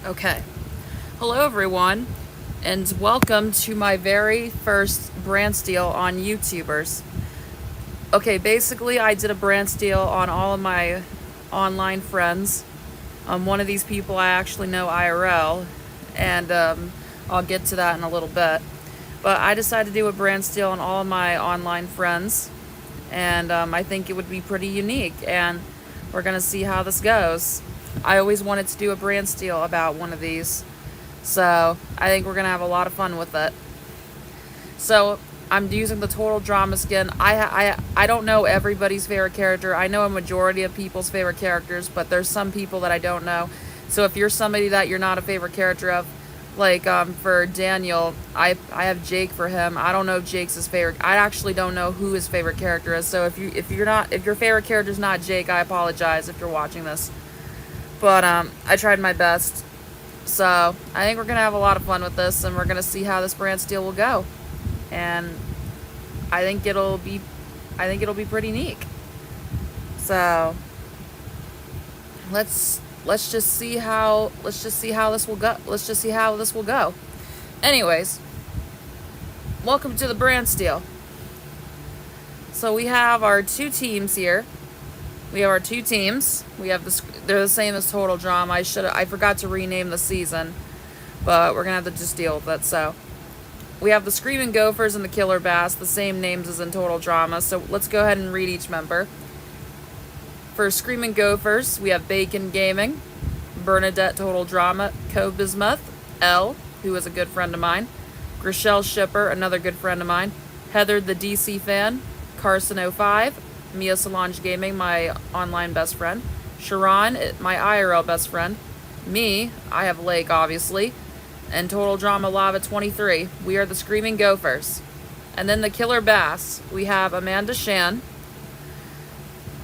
Okay. Hello, everyone, and welcome to my very first Brant Steele on YouTubers. Okay, basically, I did a Brant Steele on all of my online friends. One of these people I actually know IRL, and I'll get to that in a little bit. But I decided to do a Brant Steele on all of my online friends, and I think it would be pretty unique, and we're going to see how this goes. I always wanted to do a Brant Steele about one of these, so I think we're going to have a lot of fun with it. So I'm using the Total Drama skin. I don't know everybody's favorite character. I know a majority of people's favorite characters, but there's some people that I don't know. So if you're somebody that you're not a favorite character of, like for Daniel, I have Jake for him. I don't know if Jake's his favorite. I actually don't know who his favorite character is. So if your favorite character is not Jake, I apologize if you're watching this. But I tried my best. So I think we're gonna have a lot of fun with this, and we're gonna see how this Brant Steele will go. And I think it'll be pretty neat. So let's just see how this will go. Let's just see how this will go. Anyways, welcome to the Brant Steele. So we have our two teams here. We have our two teams. We have they're the same as Total Drama. I forgot to rename the season, but we're gonna have to just deal with it. So we have the Screaming Gophers and the Killer Bass, the same names as in Total Drama. So let's go ahead and read each member. For Screaming Gophers, we have Bacon Gaming, Bernadette Total Drama, Co-Bismuth, L, who is a good friend of mine, Grishelle Shipper, another good friend of mine, Heather the DC Fan, Carson05, Mia Solange Gaming, my online best friend, Sharon, my IRL best friend, me, I have Lake obviously, and Total Drama Lava 23. We are the Screaming Gophers. And then the Killer Bass, we have Amanda Shan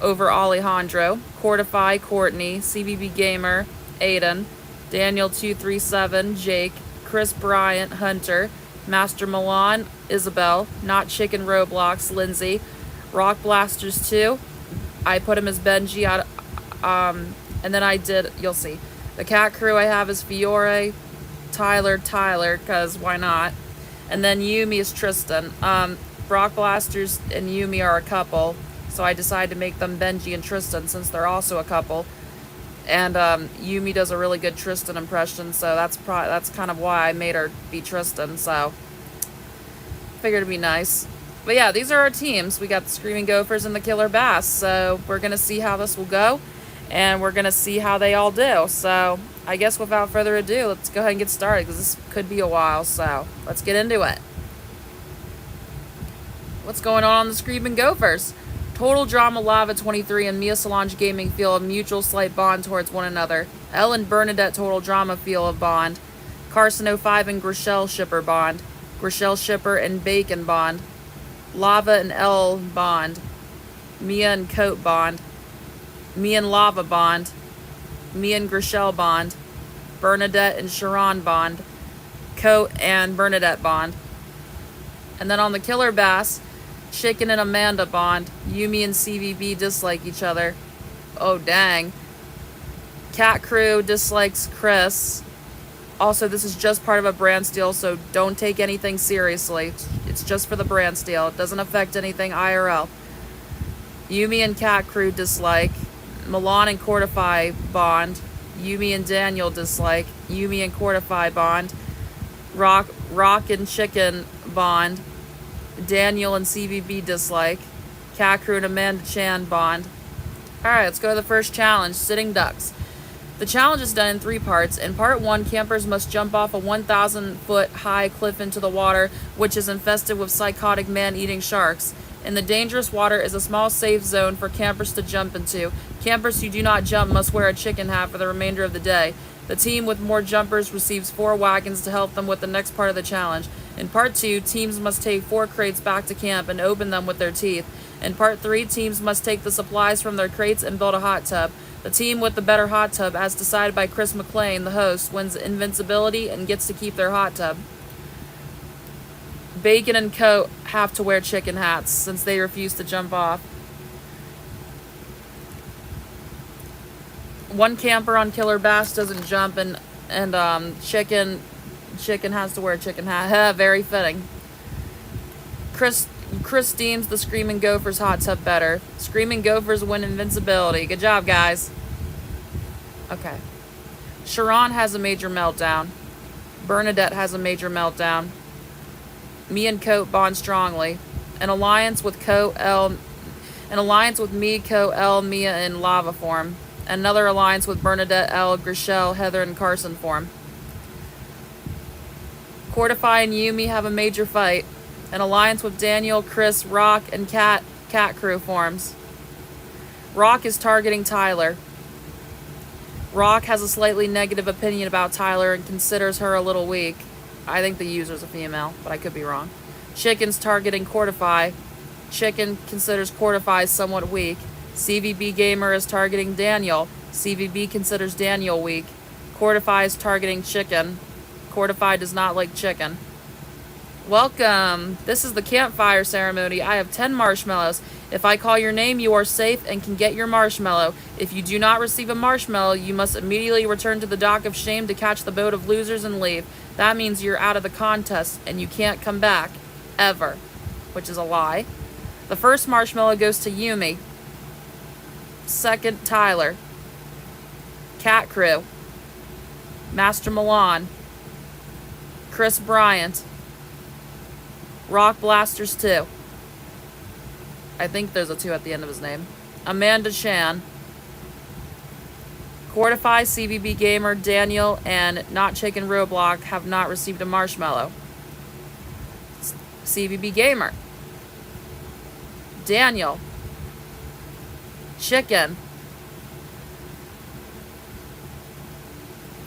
over Alejandro, Cortify Courtney, CBB Gamer, Aiden, Daniel237, Jake, Chris Bryant, Hunter, Master Milan, Isabel, Not Chicken Roblox, Lindsay, Rock Blasters 2. I put him as Benji out, and then I did, you'll see. The cat crew I have is Fiore, Tyler, because why not? And then Yumi is Tristan. Rock Blasters and Yumi are a couple, so I decided to make them Benji and Tristan since they're also a couple. And Yumi does a really good Tristan impression, so that's kind of why I made her be Tristan. So figured it'd be nice. But yeah, these are our teams. We got the Screaming Gophers and the Killer Bass. So we're gonna see how this will go, and we're gonna see how they all do. So I guess without further ado, let's go ahead and get started, because this could be a while. So let's get into it. What's going on the Screaming Gophers? Total Drama Lava 23 and Mia Solange Gaming feel a mutual slight bond towards one another. Elle and Bernadette Total Drama feel a bond. Carson05 and Grishelle Shipper bond. Grishelle Shipper and Bacon bond. Lava and Elle bond. Mia and Coat bond. Mia and Lava bond. Mia and Grishelle bond. Bernadette and Sharon bond. Coat and Bernadette bond. And then on the Killer Bass, Chicken and Amanda bond. Yumi and CVB dislike each other. Oh, dang. Cat Crew dislikes Chris. Also, this is just part of a Brant Steele, so don't take anything seriously. It's just for the Brant Steele. It doesn't affect anything IRL. Yumi and Cat Crew dislike. Milan and Cortify bond. Yumi and Daniel dislike. Yumi and Cortify bond. Rock and Chicken bond. Daniel and CVB dislike. Cat Crew and Amanda Chan bond. Alright, let's go to the first challenge, Sitting Ducks. The challenge is done in 3 parts. In part 1, campers must jump off a 1,000-foot high cliff into the water, which is infested with psychotic man-eating sharks. In the dangerous water is a small safe zone for campers to jump into. Campers who do not jump must wear a chicken hat for the remainder of the day. The team with more jumpers receives 4 wagons to help them with the next part of the challenge. In part 2, teams must take 4 crates back to camp and open them with their teeth. In part 3, teams must take the supplies from their crates and build a hot tub. The team with the better hot tub, as decided by Chris McLean, the host, wins invincibility and gets to keep their hot tub. Bacon and Coat have to wear chicken hats since they refuse to jump off. One camper on Killer Bass doesn't jump, and And Chicken has to wear a chicken hat. Very fitting. Chris deems the Screaming Gophers hot tub better. Screaming Gophers win invincibility. Good job, guys. Okay. Sharon has a major meltdown. Bernadette has a major meltdown. Me and Coat bond strongly. An alliance with me, Co, L, Mia in lava form. Another alliance with Bernadette, L, Grishel, Heather, and Carson form. Cortify and Yumi have a major fight. An alliance with Daniel, Chris, Rock, and Cat Crew forms. Rock is targeting Tyler. Rock has a slightly negative opinion about Tyler and considers her a little weak. I think the user's a female, but I could be wrong. Chicken's targeting Cortify. Chicken considers Cortify somewhat weak. CVB Gamer is targeting Daniel. CVB considers Daniel weak. Cortify is targeting Chicken. Cortify does not like chicken. Welcome. This is the campfire ceremony. I have 10 marshmallows. If I call your name, you are safe and can get your marshmallow. If you do not receive a marshmallow, you must immediately return to the dock of shame to catch the boat of losers and leave. That means you're out of the contest and you can't come back. Ever. Which is a lie. The first marshmallow goes to Yumi. Second, Tyler. Cat Crew. Master Milan. Chris Bryant. Rock Blasters 2. I think there's a 2 at the end of his name. Amanda Chan. Cortify, CVB Gamer, Daniel, and Not Chicken Roblox have not received a marshmallow. CVB Gamer. Daniel. Chicken.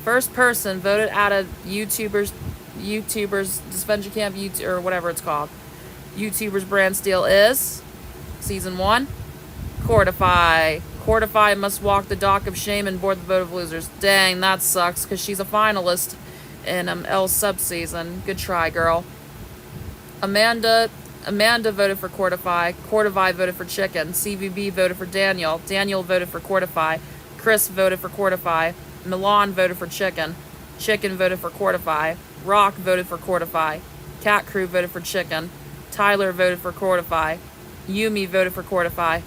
First person voted out of YouTubers Dispenser Camp, or whatever it's called. YouTubers Brant Steele is Season 1. Cortify. Cortify must walk the dock of shame and board the boat of losers. Dang, that sucks, because she's a finalist in L's subseason. Good try, girl. Amanda voted for Cortify. Cortify voted for Chicken. CVB voted for Daniel. Daniel voted for Cortify. Chris voted for Cortify. Milan voted for Chicken. Chicken voted for Cortify. Rock voted for Cortify. Cat Crew voted for Chicken. Tyler voted for Cortify. Yumi voted for Cortify.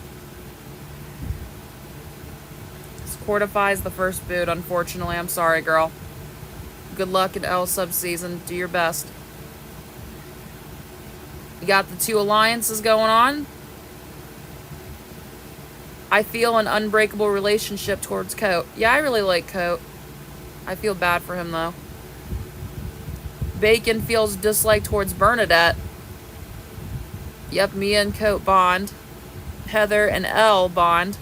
Cortify's the first boot, unfortunately. I'm sorry, girl. Good luck in L subseason. Do your best. You got the 2 alliances going on. I feel an unbreakable relationship towards Coat. Yeah, I really like Coat. I feel bad for him, though. Bacon feels dislike towards Bernadette. Yep, Mia and Coat bond. Heather and L bond.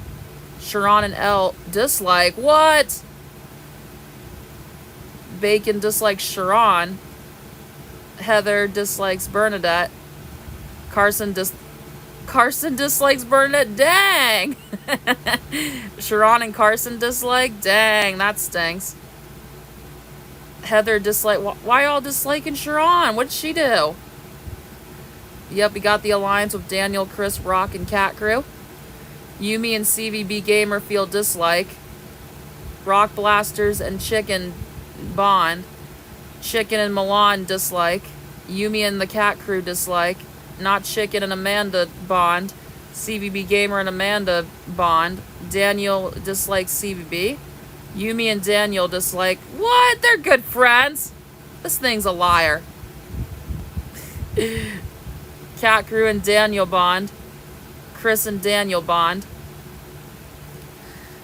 Sharon and L dislike. What? Bacon dislikes Sharon. Heather dislikes Bernadette. Carson dislikes Bernadette. Dang! Sharon and Carson dislike. Dang, that stinks. Heather dislike. Why y'all disliking Sharon? What'd she do? Yep, we got the alliance with Daniel, Chris, Rock, and Cat Crew. Yumi and CVB Gamer feel dislike. Rock Blasters and Chicken bond. Chicken and Milan dislike. Yumi and the Cat Crew dislike. Not Chicken and Amanda bond. CVB Gamer and Amanda bond. Daniel dislikes CVB. Yumi and Daniel dislike. What? They're good friends. This thing's a liar. Cat Crew and Daniel bond. Chris and Daniel bond.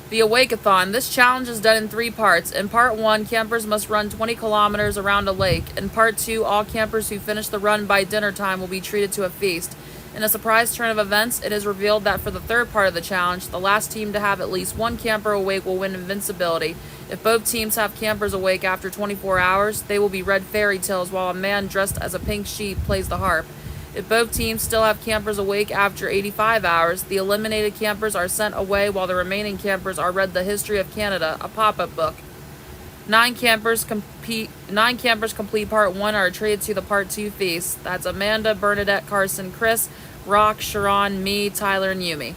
The Awake-a-thon. This challenge is done in 3 parts. In part 1, campers must run 20 kilometers around a lake. In part 2, all campers who finish the run by dinner time will be treated to a feast. In a surprise turn of events, it is revealed that for the 3rd part of the challenge, the last team to have at least 1 camper awake will win invincibility. If both teams have campers awake after 24 hours, they will be read fairy tales while a man dressed as a pink sheep plays the harp. If both teams still have campers awake after 85 hours, the eliminated campers are sent away while the remaining campers are read The History of Canada, a pop-up book. 9 campers complete part 1 are treated to the part 2 feast. That's Amanda, Bernadette, Carson, Chris, Rock, Sharon, me, Tyler, and Yumi.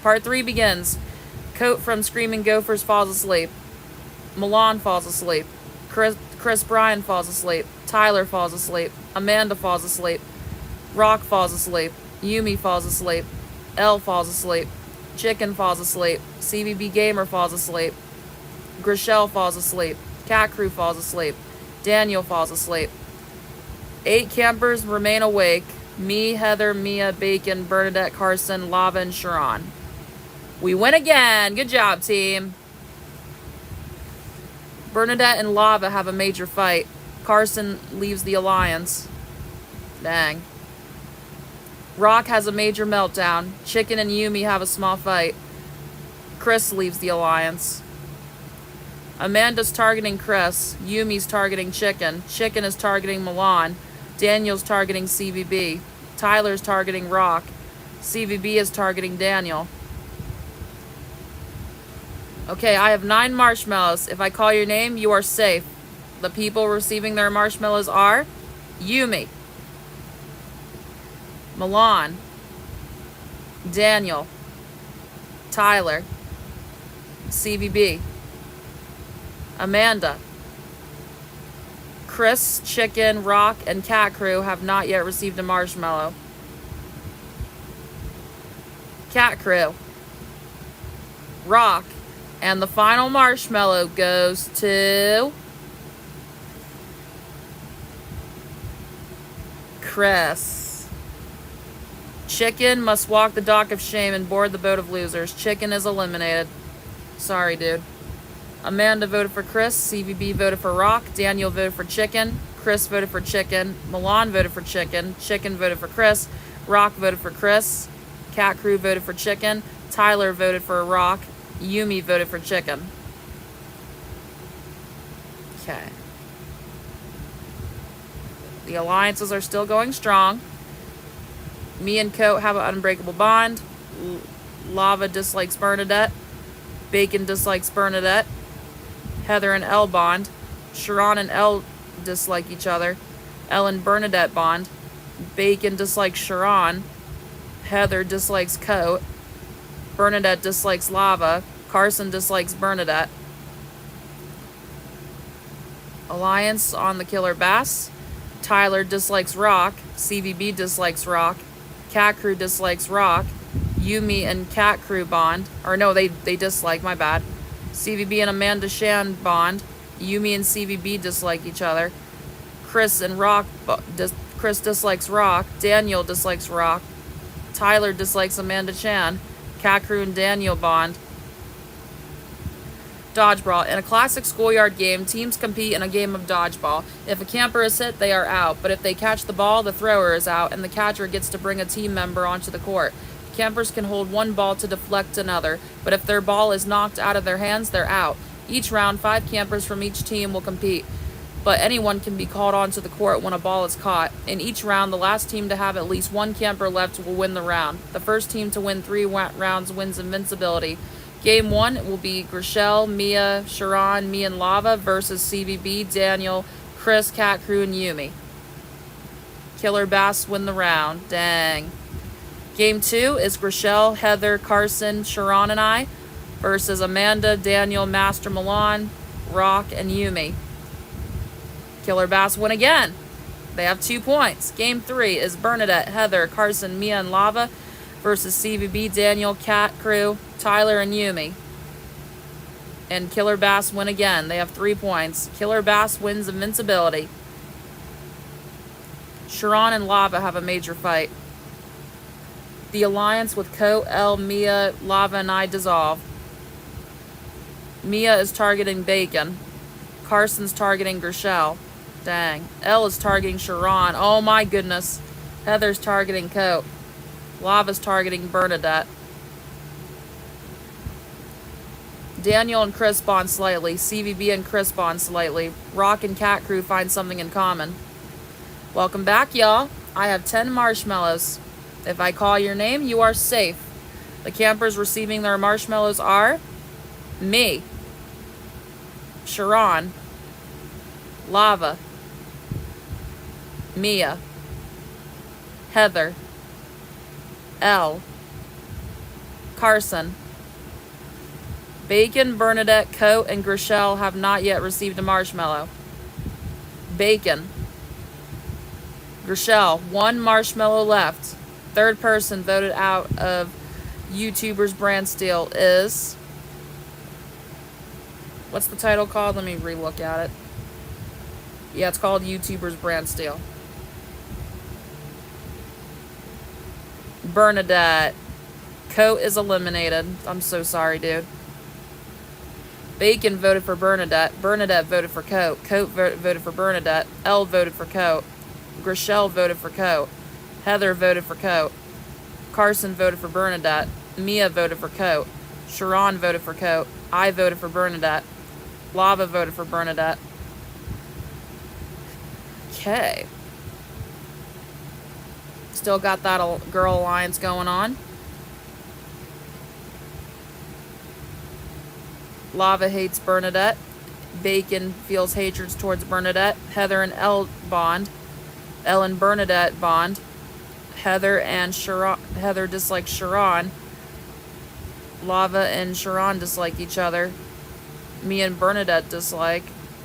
Part 3 begins. Coat from Screaming Gophers falls asleep. Milan falls asleep. Chris Bryan falls asleep. Tyler falls asleep. Amanda falls asleep. Rock falls asleep. Yumi falls asleep. Elle falls asleep. Chicken falls asleep. CVB Gamer falls asleep. Grishelle falls asleep. Cat Crew falls asleep. Daniel falls asleep. 8 campers remain awake. Me, Heather, Mia, Bacon, Bernadette, Carson, Lava, and Sharon. We win again. Good job, team. Bernadette and Lava have a major fight. Carson leaves the alliance. Dang. Rock has a major meltdown. Chicken and Yumi have a small fight. Chris leaves the alliance. Amanda's targeting Chris. Yumi's targeting Chicken. Chicken is targeting Milan. Daniel's targeting CVB. Tyler's targeting Rock. CVB is targeting Daniel. Okay, I have 9 marshmallows. If I call your name, you are safe. The people receiving their marshmallows are Yumi, Milan, Daniel, Tyler, CVB, Amanda, Chris, Chicken, Rock, and Cat Crew have not yet received a marshmallow. Cat Crew, Rock, and the final marshmallow goes to Chris. Chicken must walk the dock of shame and board the boat of losers. Chicken is eliminated. Sorry, dude. Amanda voted for Chris. CVB voted for Rock. Daniel voted for Chicken. Chris voted for Chicken. Milan voted for Chicken. Chicken voted for Chris. Rock voted for Chris. Cat Crew voted for Chicken. Tyler voted for Rock. Yumi voted for Chicken. Okay. The alliances are still going strong. Me and Coat have an unbreakable bond. Lava dislikes Bernadette. Bacon dislikes Bernadette. Heather and Elle bond. Sharon and Elle dislike each other. Elle and Bernadette bond. Bacon dislikes Sharon. Heather dislikes Coat. Bernadette dislikes Lava. Carson dislikes Bernadette. Alliance on the Killer Bass. Tyler dislikes Rock. CVB dislikes Rock. Cat Crew dislikes Rock. Yumi and Cat Crew bond. Or no, they dislike, my bad. CVB and Amanda Shan bond. Yumi and CVB dislike each other. Chris and Rock, Chris dislikes Rock. Daniel dislikes Rock. Tyler dislikes Amanda Chan. Cat Crew and Daniel bond. Dodgeball. In a classic schoolyard game, teams compete in a game of dodgeball. If a camper is hit, they are out. But if they catch the ball, the thrower is out, and the catcher gets to bring a team member onto the court. Campers can hold one ball to deflect another, but if their ball is knocked out of their hands, they're out. Each round, 5 campers from each team will compete, but anyone can be called onto the court when a ball is caught. In each round, the last team to have at least 1 camper left will win the round. The first team to win 3 rounds wins invincibility. Game 1 will be Grishelle, Mia, Sharon, me and Lava versus CVB, Daniel, Chris, Cat Crew, and Yumi. Killer Bass win the round. Dang. Game 2 is Grishelle, Heather, Carson, Sharon, and I versus Amanda, Daniel, Master Milan, Rock, and Yumi. Killer Bass win again. They have 2 points. Game 3 is Bernadette, Heather, Carson, Mia, and Lava versus CVB, Daniel, Cat Crew, Tyler, and Yumi. And Killer Bass win again. They have 3 points. Killer Bass wins invincibility. Sharon and Lava have a major fight. The alliance with Coat, Elle, Mia, Lava, and I dissolve. Mia is targeting Bacon. Carson's targeting Grishelle. Dang. Elle is targeting Sharon. Oh my goodness. Heather's targeting Coat. Lava's targeting Bernadette. Daniel and Chris bond slightly. CVB and Chris bond slightly. Rock and Cat Crew find something in common. Welcome back, y'all. I have 10 marshmallows. If I call your name, you are safe. The campers receiving their marshmallows are me, Sharon, Lava, Mia, Heather, Elle, Carson. Bacon, Bernadette, Coat, and Grishelle have not yet received a marshmallow. Bacon. Grishel, 1 marshmallow left. Third person voted out of YouTubers Brant Steele is... What's the title called? Let me relook at it. Yeah, it's called YouTubers Brant Steele. Bernadette. Coat is eliminated. I'm so sorry, dude. Bacon voted for Bernadette. Bernadette voted for Coat. Coat voted for Bernadette. Elle voted for Coat. Grishel voted for Coat. Heather voted for Coat. Carson voted for Bernadette. Mia voted for Coat. Sharon voted for Coat. I voted for Bernadette. Lava voted for Bernadette. Okay. Still got that girl alliance going on. Lava hates Bernadette. Bacon feels hatred towards Bernadette. Heather and Elle bond. Elle and Bernadette bond. Heather dislike Sharon. Lava and Sharon dislike each other. Me and Bernadette dislike.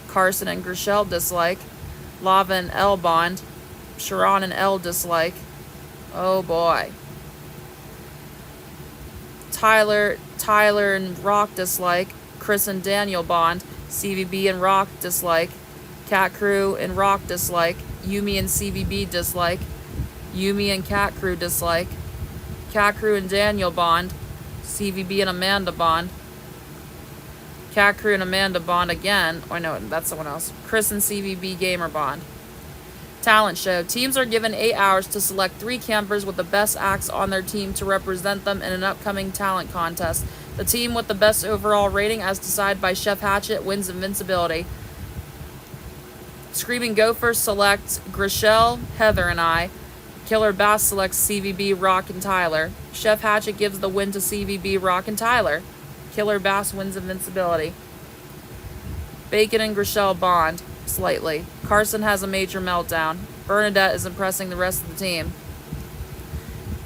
Carson and Grishel dislike. Lava and Elle bond. Sharon and Elle dislike. Oh boy. Tyler and Rock dislike. Chris and Daniel bond. CVB and Rock dislike. Cat Crew and Rock dislike. Yumi and CVB dislike. Yumi and Cat Crew dislike. Cat Crew and Daniel bond. CVB and Amanda bond. Cat Crew and Amanda bond again. Oh, no, that's someone else. Chris and CVB Gamer bond. Talent show. Teams are given 8 hours to select 3 campers with the best acts on their team to represent them in an upcoming talent contest. The team with the best overall rating, as decided by Chef Hatchet, wins invincibility. Screaming Gopher selects Grishel, Heather, and I. Killer Bass selects CVB, Rock, and Tyler. Chef Hatchet gives the win to CVB, Rock, and Tyler. Killer Bass wins invincibility. Bacon and Grishel bond slightly. Carson has a major meltdown. Bernadette is impressing the rest of the team.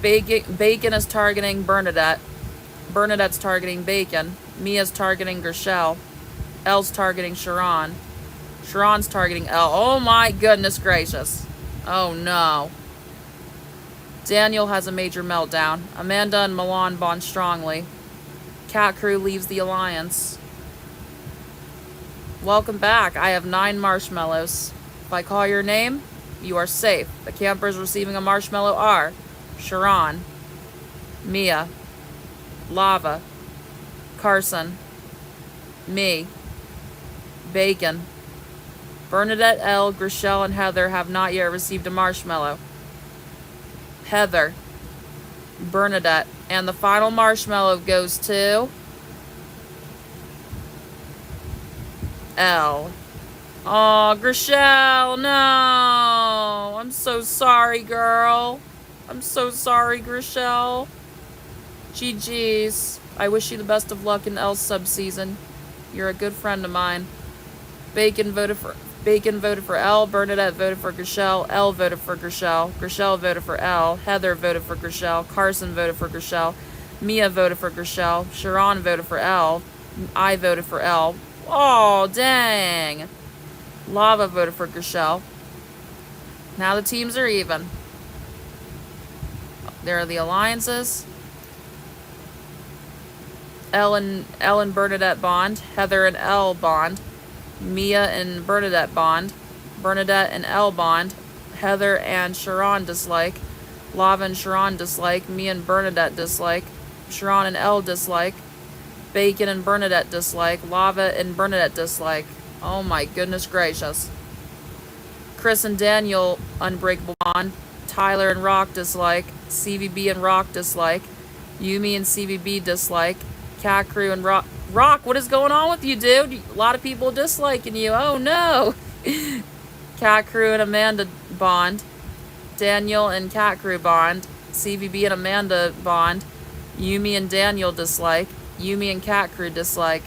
Bacon is targeting Bernadette. Bernadette's targeting Bacon. Mia's targeting Grishel. Elle's targeting Sharon. Sharon's targeting Elle. Oh my goodness gracious. Oh no. Daniel has a major meltdown. Amanda and Milan bond strongly. Cat Crew leaves the alliance. Welcome back. I have 9 marshmallows. If I call your name, you are safe. The campers receiving a marshmallow are Sharon, Mia, Lava, Carson, me, Bacon. Bernadette, Elle, Grishel, and Heather have not yet received a marshmallow. Heather, Bernadette, and the final marshmallow goes to Elle. Oh, Grishel, no. I'm so sorry, girl. I'm so sorry, Grishel. GG's. I wish you the best of luck in Elle's sub-season. You're a good friend of mine. Bacon voted for Elle. Bernadette voted for Grishel. Elle voted for Grishel. Grishel voted for Elle. Heather voted for Grishel. Carson voted for Grishel. Mia voted for Grishel. Sharon voted for Elle. I voted for Elle. Oh, dang. Lava voted for Grishel. Now the teams are even. There are the alliances. Elle and Bernadette bond. Heather and Elle bond. Mia and Bernadette bond. Bernadette and Elle bond. Heather and Sharon dislike. Lava and Sharon dislike. Mia and Bernadette dislike. Sharon and Elle dislike. Bacon and Bernadette dislike. Lava and Bernadette dislike. Oh my goodness gracious. Chris and Daniel unbreakable bond. Tyler and Rock dislike. CVB and Rock dislike. Yumi and CVB dislike. Cat Crew and Rock. Rock, what is going on with you, dude? A lot of people disliking you. Oh no. Cat Crew and Amanda bond. Daniel and Cat Crew bond. CVB and Amanda bond. Yumi and Daniel dislike. Yumi and Cat Crew dislike.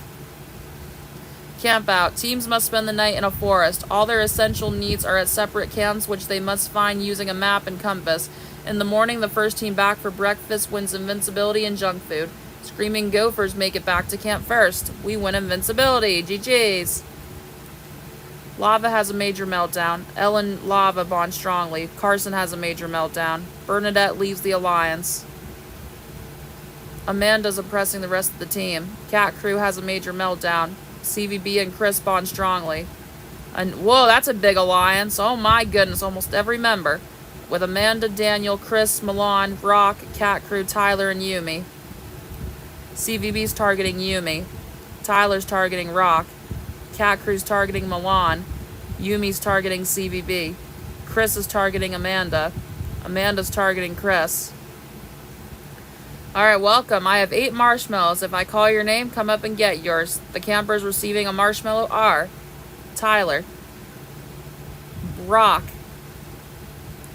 Camp out. Teams must spend the night in a forest. All their essential needs are at separate camps, which they must find using a map and compass. In the morning, the first team back for breakfast wins invincibility and junk food. Screaming Gophers make it back to camp first. We win invincibility. GG's. Lava has a major meltdown. Elle and Lava bond strongly. Carson has a major meltdown. Bernadette leaves the alliance. Amanda's oppressing the rest of the team. Cat Crew has a major meltdown. CVB and Chris bond strongly. And whoa, that's a big alliance. Oh my goodness, almost every member. With Amanda, Daniel, Chris, Milan, Rock, Cat Crew, Tyler, and Yumi. CVB's targeting Yumi. Tyler's targeting Rock. Cat Crew's targeting Milan. Yumi's targeting CVB. Chris is targeting Amanda. Amanda's targeting Chris. Alright, welcome. I have 8 marshmallows. If I call your name, come up and get yours. The campers receiving a marshmallow are Tyler, Brock,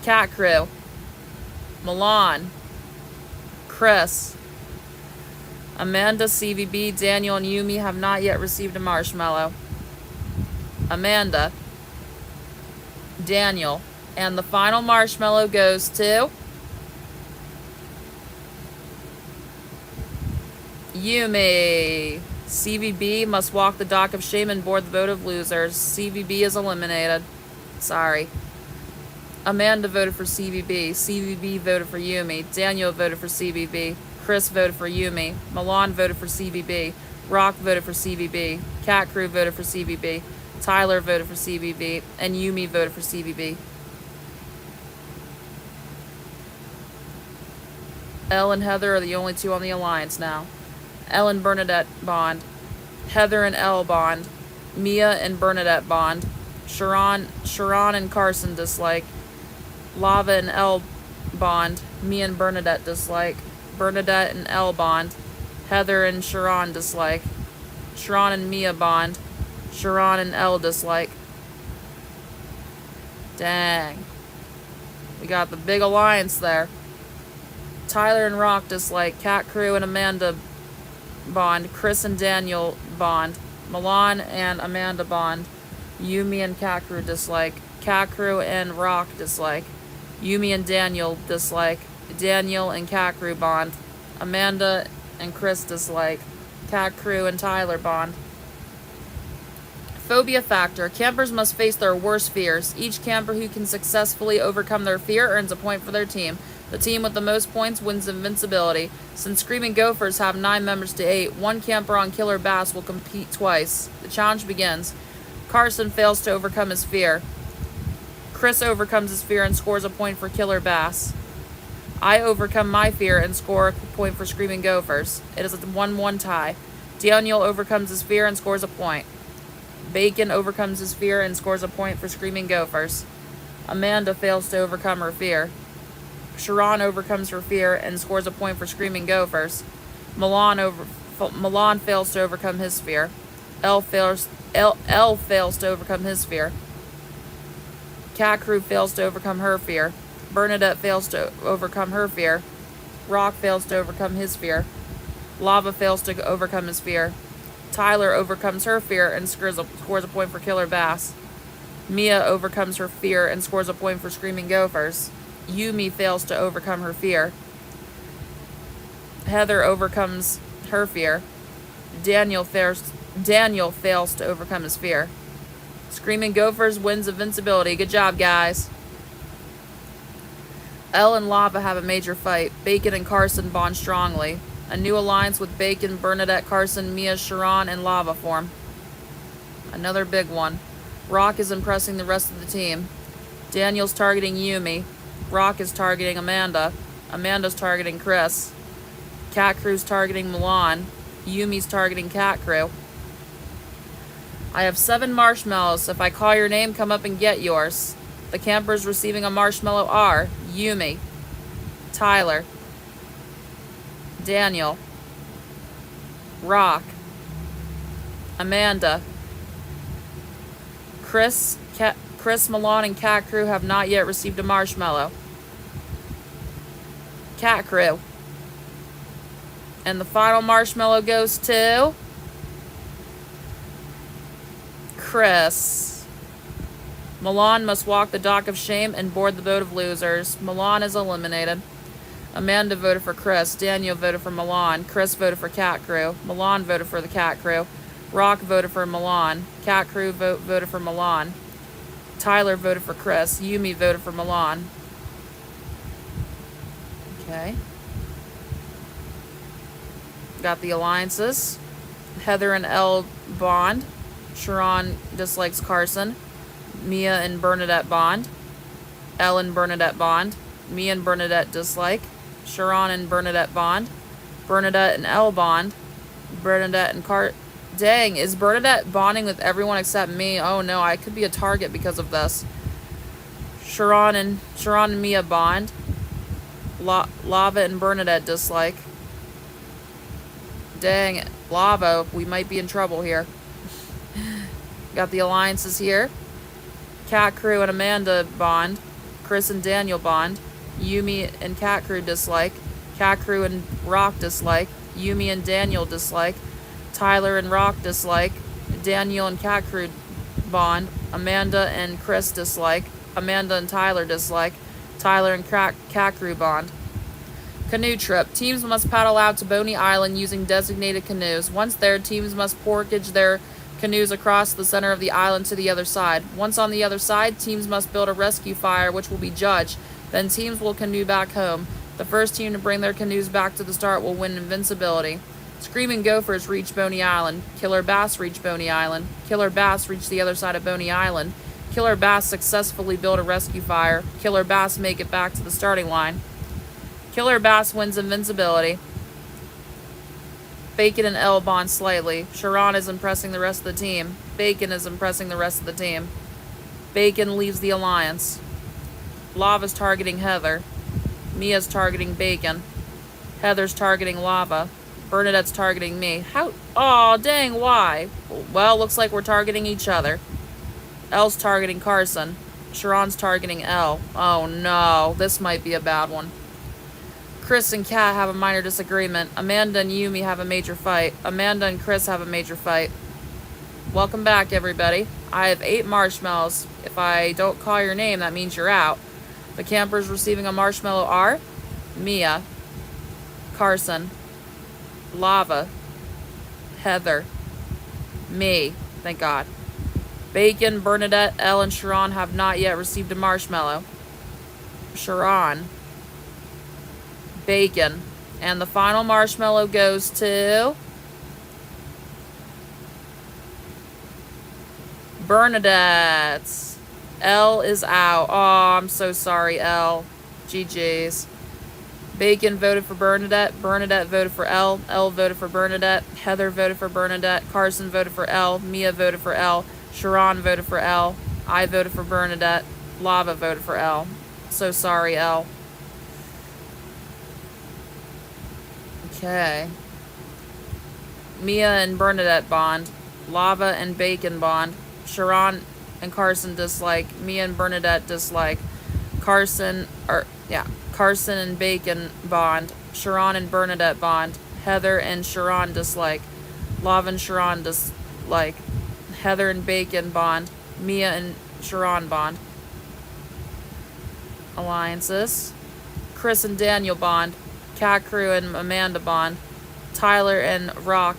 Cat Crew, Milan, Chris, Amanda, CVB, Daniel, and Yumi have not yet received a marshmallow. Amanda, Daniel, and the final marshmallow goes to Yumi. CVB must walk the dock of shame and board the boat of losers. CVB is eliminated. Sorry. Amanda voted for CVB. CVB voted for Yumi. Daniel voted for CVB. Chris voted for Yumi. Milan voted for CVB. Rock voted for CVB. Cat Crew voted for CVB. Tyler voted for CVB. And Yumi voted for CVB. Elle and Heather are the only 2 on the alliance now. Elle and Bernadette bond. Heather and Elle bond. Mia and Bernadette bond. Sharon and Carson dislike. Lava and Elle bond. Mia and Bernadette dislike. Bernadette and Elle bond. Heather and Sharon dislike. Sharon and Mia bond. Sharon and Elle dislike. Dang. We got the big alliance there. Tyler and Rock dislike. Cat Crew and Amanda bond. Chris and Daniel bond. Milan and Amanda bond. Yumi and Cat Crew dislike. Cat Crew and Rock dislike. Yumi and Daniel dislike. Daniel and Cat Crew bond. Amanda and Chris dislike. Cat Crew and Tyler bond. Phobia factor. Campers must face their worst fears. Each camper who can successfully overcome their fear earns a point for their team. The team with the most points wins invincibility. Since Screaming Gophers have 9 members to 8, 1 camper on Killer Bass will compete twice. The challenge begins. Carson fails to overcome his fear. Chris overcomes his fear and scores a point for Killer Bass. I overcome my fear and score a point for Screaming Gophers. It is a 1-1 tie. Daniel overcomes his fear and scores a point. Bacon overcomes his fear and scores a point for Screaming Gophers. Amanda fails to overcome her fear. Sharon overcomes her fear and scores a point for Screaming Gophers. Milan fails to overcome his fear. Elle fails to overcome his fear. Cat Crew fails to overcome her fear. Bernadette fails to overcome her fear. Rock fails to overcome his fear. Lava fails to overcome his fear. Tyler overcomes her fear and scores a point for Killer Bass. Mia overcomes her fear and scores a point for Screaming Gophers. Yumi fails to overcome her fear. Heather overcomes her fear. Daniel fails to overcome his fear. Screaming Gophers wins invincibility. Good job, guys. Elle and Lava have a major fight. Bacon and Carson bond strongly. A new alliance with Bacon, Bernadette, Carson, Mia, Sharon, and Lava form. Another big one. Rock is impressing the rest of the team. Daniel's targeting Yumi. Rock is targeting Amanda. Amanda's targeting Chris. Cat Crew's targeting Milan. Yumi's targeting Cat Crew. I have 7 marshmallows. If I call your name, come up and get yours. The campers receiving a marshmallow are Yumi, Tyler, Daniel, Rock, Amanda, Chris, Milan, and Cat Crew have not yet received a marshmallow. Cat Crew. And the final marshmallow goes to Chris. Milan must walk the dock of shame and board the boat of losers. Milan is eliminated. Amanda voted for Chris. Daniel voted for Milan. Chris voted for Cat Crew. Milan voted for the Cat Crew. Rock voted for Milan. Cat Crew voted for Milan. Tyler voted for Chris. Yumi voted for Milan. Okay. Got the alliances. Heather and Elle bond. Sharon dislikes Carson. Mia and Bernadette bond. Elle and Bernadette bond. Mia and Bernadette dislike. Sharon and Bernadette bond. Bernadette and Elle bond. Bernadette and Dang, is Bernadette bonding with everyone except me? Oh no, I could be a target because of this. Sharon and Mia bond. Lava and Bernadette dislike. Dang it. Lava, we might be in trouble here. Got the alliances here. Cat Crew and Amanda bond. Chris and Daniel bond. Yumi and Cat Crew dislike. Cat Crew and Rock dislike. Yumi and Daniel dislike. Tyler and Rock dislike. Daniel and Cat Crew bond. Amanda and Chris dislike. Amanda and Tyler dislike. Tyler and Cat Crew bond. Canoe trip. Teams must paddle out to Boney Island using designated canoes. Once there, teams must portage their canoes across the center of the island to the other side. Once on the other side, teams must build a rescue fire, which will be judged. Then teams will canoe back home. The first team to bring their canoes back to the start will win invincibility. Screaming Gophers reach Boney Island. Killer Bass reach Boney Island. Killer Bass reach the other side of Boney Island. Killer Bass successfully build a rescue fire. Killer Bass make it back to the starting line. Killer Bass wins invincibility. Bacon and Elle bond slightly. Sharon is impressing the rest of the team. Bacon is impressing the rest of the team. Bacon leaves the alliance. Lava's targeting Heather. Mia's targeting Bacon. Heather's targeting Lava. Bernadette's targeting me. How? Aw, dang, why? Well, looks like we're targeting each other. Elle's targeting Carson. Sharon's targeting Elle. Oh no, this might be a bad one. Chris and Kat have a minor disagreement. Amanda and Yumi have a major fight. Amanda and Chris have a major fight. Welcome back, everybody. I have 8 marshmallows. If I don't call your name, that means you're out. The campers receiving a marshmallow are Mia, Carson, Lava, Heather, me, thank God. Bacon, Bernadette, Elle, and Sharon have not yet received a marshmallow. Sharon, Bacon, and the final marshmallow goes to Bernadette. Elle is out. Oh, I'm so sorry, Elle. GG's. Bacon voted for Bernadette. Bernadette voted for Elle. Elle voted for Bernadette. Heather voted for Bernadette. Carson voted for Elle. Mia voted for Elle. Sharon voted for Elle. I voted for Bernadette. Lava voted for Elle. So sorry, Elle. Okay. Mia and Bernadette bond. Lava and Bacon bond. Sharon and Carson dislike. Mia and Bernadette dislike. Carson and Bacon bond. Sharon and Bernadette bond. Heather and Sharon dislike. Lava and Sharon dislike. Heather and Bacon bond. Mia and Sharon bond. Alliances. Chris and Daniel bond. Cat Crew and Amanda bond. Tyler and Rock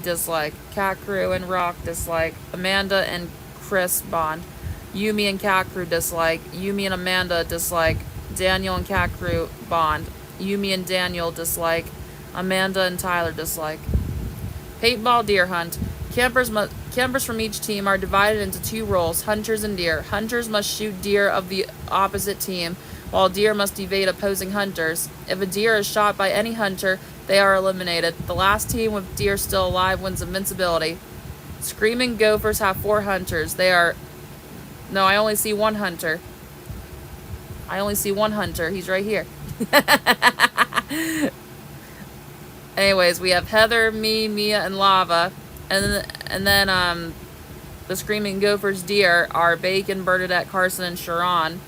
dislike. Cat Crew and Rock dislike. Amanda and Chris bond. Yumi and Cat Crew dislike. Yumi and Amanda dislike. Daniel and Cat Crew bond. Yumi and Daniel dislike. Amanda and Tyler dislike. Paintball deer hunt. Campers from each team are divided into 2 roles, hunters and deer. Hunters must shoot deer of the opposite team, while deer must evade opposing hunters. If a deer is shot by any hunter, they are eliminated. The last team with deer still alive wins invincibility. Screaming Gophers have 4 hunters. They are... No, I only see 1 hunter. I only see 1 hunter. He's right here. Anyways, we have Heather, me, Mia, and Lava. And then the Screaming Gophers deer are Bacon, Bernadette, Carson, and Sharon.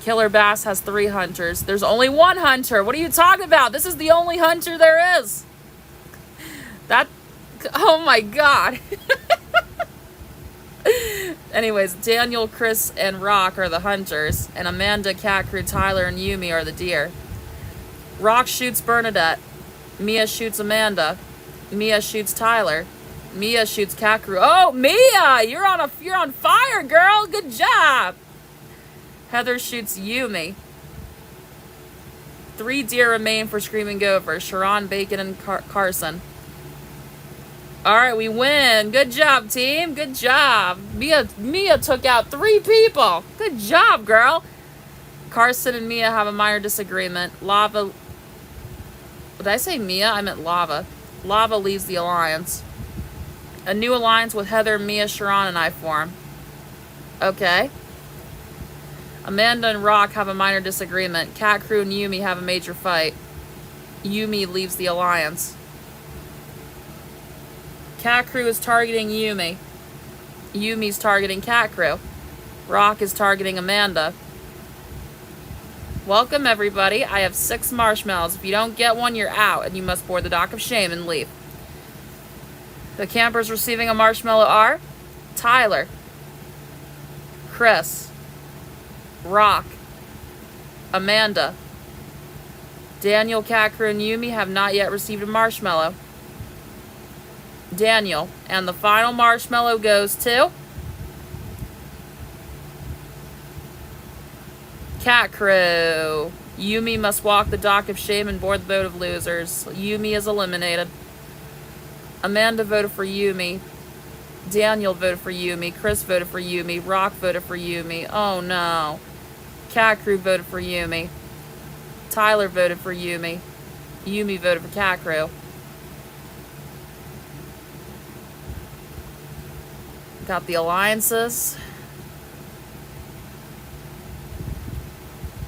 Killer Bass has 3 hunters. There's only 1 hunter. What are you talking about? This is the only hunter there is. Oh my God. Anyways, Daniel, Chris, and Rock are the hunters, and Amanda, Cat Crew, Tyler, and Yumi are the deer. Rock shoots Bernadette. Mia shoots Amanda. Mia shoots Tyler. Mia shoots cat crew. Oh, Mia, you're on fire, girl. Good job. Heather shoots Yumi. 3 deer remain for Screaming Gopher. Sharon, Bacon, and Carson. All right, we win. Good job, team. Good job. Mia took out 3 people. Good job, girl. Carson and Mia have a minor disagreement. Lava. Did I say Mia? I meant Lava. Lava leaves the alliance. A new alliance with Heather, Mia, Sharon, and I form. Okay. Amanda and Rock have a minor disagreement. Cat Crew and Yumi have a major fight. Yumi leaves the alliance. Cat Crew is targeting Yumi. Yumi's targeting Cat Crew. Rock is targeting Amanda. Welcome, everybody. I have 6 marshmallows. If you don't get one, you're out, and you must board the dock of shame and leave. The campers receiving a marshmallow are Tyler, Chris, Rock, Amanda. Daniel, Cat Crew, and Yumi have not yet received a marshmallow. Daniel. And the final marshmallow goes to Cat Crew. Yumi must walk the dock of shame and board the boat of losers. Yumi is eliminated. Amanda voted for Yumi. Daniel voted for Yumi. Chris voted for Yumi. Rock voted for Yumi. Oh no. Cat Crew voted for Yumi. Tyler voted for Yumi. Yumi voted for Cat Crew. Got the alliances.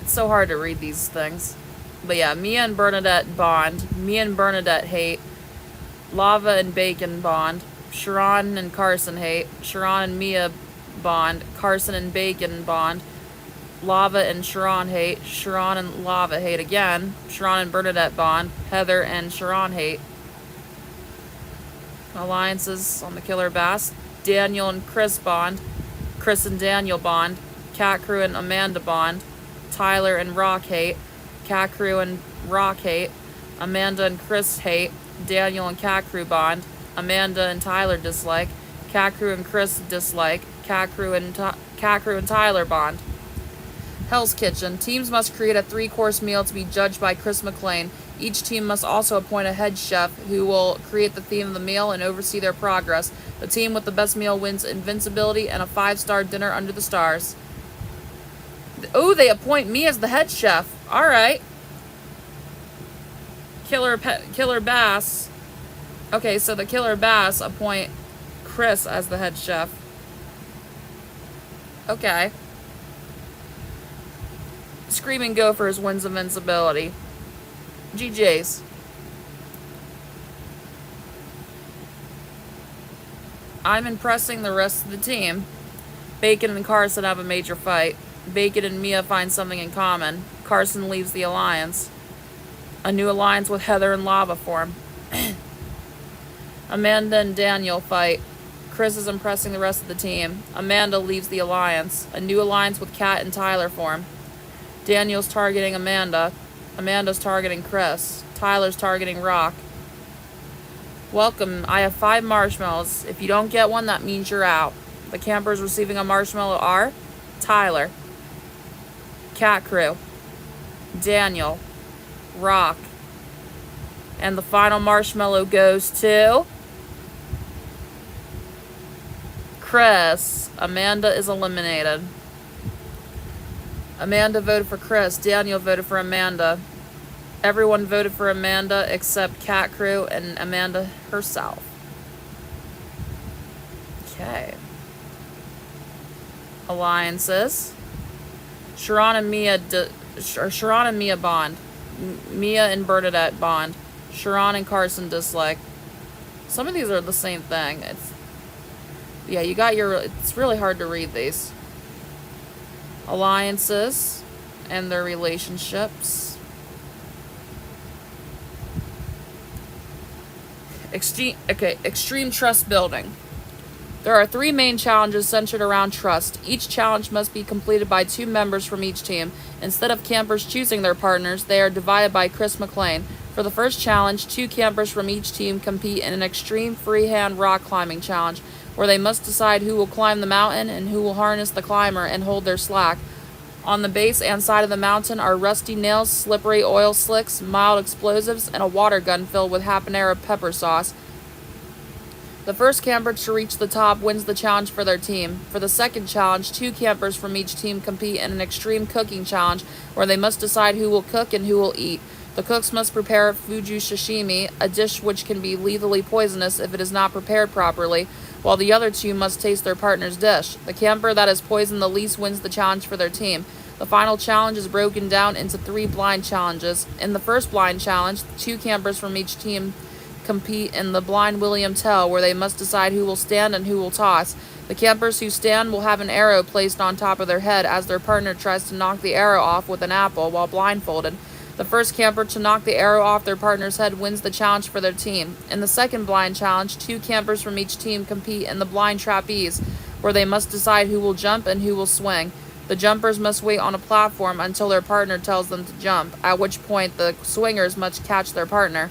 It's so hard to read these things. But yeah, Mia and Bernadette bond. Mia and Bernadette hate. Lava and Bacon bond. Sharon and Carson hate. Sharon and Mia bond. Carson and Bacon bond. Lava and Sharon hate. Sharon and Lava hate again. Sharon and Bernadette bond. Heather and Sharon hate. Alliances on the Killer Bass. Daniel and Chris bond. Chris and Daniel bond. Cat Crew and Amanda bond. Tyler and Rock hate. Cat Crew and Rock hate. Amanda and Chris hate. Daniel and Cat Crew bond. Amanda and Tyler dislike. Cat Crew and Chris dislike. Cat Crew and Tyler bond. Hell's Kitchen. Teams must create a 3-course meal to be judged by Chris McLean. Each team must also appoint a head chef who will create the theme of the meal and oversee their progress. The team with the best meal wins invincibility and a 5-star dinner under the stars. Oh, they appoint me as the head chef. All right. Killer Bass. Okay, so the Killer Bass appoint Chris as the head chef. Okay. Screaming Gophers wins invincibility. GJ's. I'm impressing the rest of the team. Bacon and Carson have a major fight. Bacon and Mia find something in common. Carson leaves the alliance. A new alliance with Heather and Lava form. Amanda and Daniel fight. Chris is impressing the rest of the team. Amanda leaves the alliance. A new alliance with Kat and Tyler form. Daniel's targeting Amanda. Amanda's targeting Chris. Tyler's targeting Rock. Welcome. I have 5 marshmallows. If you don't get one, that means you're out. The campers receiving a marshmallow are Tyler, Cat Crew, Daniel, Rock. And the final marshmallow goes to Chris. Amanda is eliminated. Amanda voted for Chris. Daniel voted for Amanda. Everyone voted for Amanda except Cat Crew and Amanda herself. Okay. Alliances. Sharon and Mia bond. Mia and Bernadette bond. Sharon and Carson dislike. Some of these are the same thing. It's really hard to read these. Alliances and their relationships. Extreme trust building. There are 3 main challenges centered around trust. Each challenge must be completed by 2 members from each team. Instead of campers choosing their partners, they are divided by Chris McLean. For For the first challenge, 2 campers from each team compete in an extreme freehand rock climbing challenge, where they must decide who will climb the mountain and who will harness the climber and hold their slack. On the base and side of the mountain are rusty nails, slippery oil slicks, mild explosives, and a water gun filled with habanero pepper sauce. The first camper to reach the top wins the challenge for their team. For the second challenge, 2 campers from each team compete in an extreme cooking challenge where they must decide who will cook and who will eat. The cooks must prepare fugu sashimi, a dish which can be lethally poisonous if it is not prepared properly, while the other 2 must taste their partner's dish. The camper that has poisoned the least wins the challenge for their team. The final challenge is broken down into 3 blind challenges. In the first blind challenge, 2 campers from each team compete in the blind William Tell, where they must decide who will stand and who will toss. The campers who stand will have an arrow placed on top of their head as their partner tries to knock the arrow off with an apple while blindfolded. The first camper to knock the arrow off their partner's head wins the challenge for their team. In the second blind challenge, 2 campers from each team compete in the blind trapeze, where they must decide who will jump and who will swing. The jumpers must wait on a platform until their partner tells them to jump, at which point the swingers must catch their partner.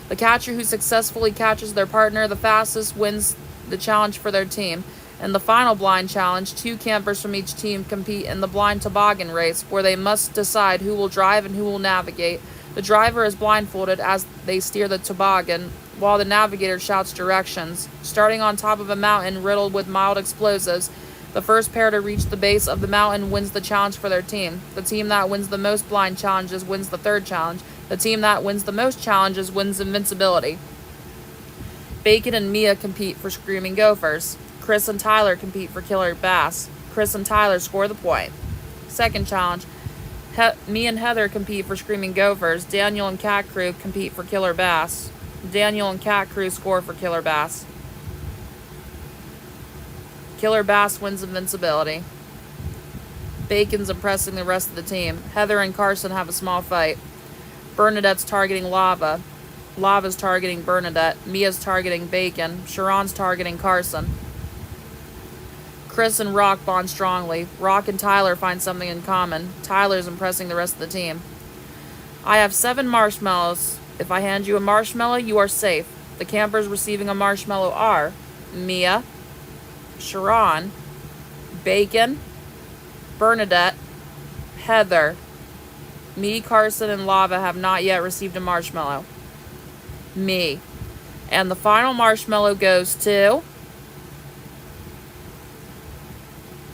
The catcher who successfully catches their partner the fastest wins the challenge for their team. In the final blind challenge, 2 campers from each team compete in the blind toboggan race, where they must decide who will drive and who will navigate. The driver is blindfolded as they steer the toboggan, while the navigator shouts directions. Starting on top of a mountain riddled with mild explosives, the first pair to reach the base of the mountain wins the challenge for their team. The team that wins the most blind challenges wins the third challenge. The team that wins the most challenges wins invincibility. Bacon and Mia compete for screaming gophers. Chris and Tyler compete for killer bass. Chris and Tyler score the point. Second challenge, me and Heather compete for screaming gophers. Daniel and Cat Crew compete for killer bass. Daniel and Cat Crew score for killer bass. Killer bass wins invincibility. Bacon's impressing the rest of the team. Heather and Carson have a small fight. Bernadette's targeting Lava. Lava's targeting Bernadette. Mia's targeting Bacon. Sharon's targeting Carson. Chris and Rock bond strongly. Rock and Tyler find something in common. Tyler's impressing the rest of the team. I have 7 marshmallows. If I hand you a marshmallow, you are safe. The campers receiving a marshmallow are Mia, Sharon, Bacon, Bernadette, Heather. Me, Carson, and Lava have not yet received a marshmallow. Me. And the final marshmallow goes to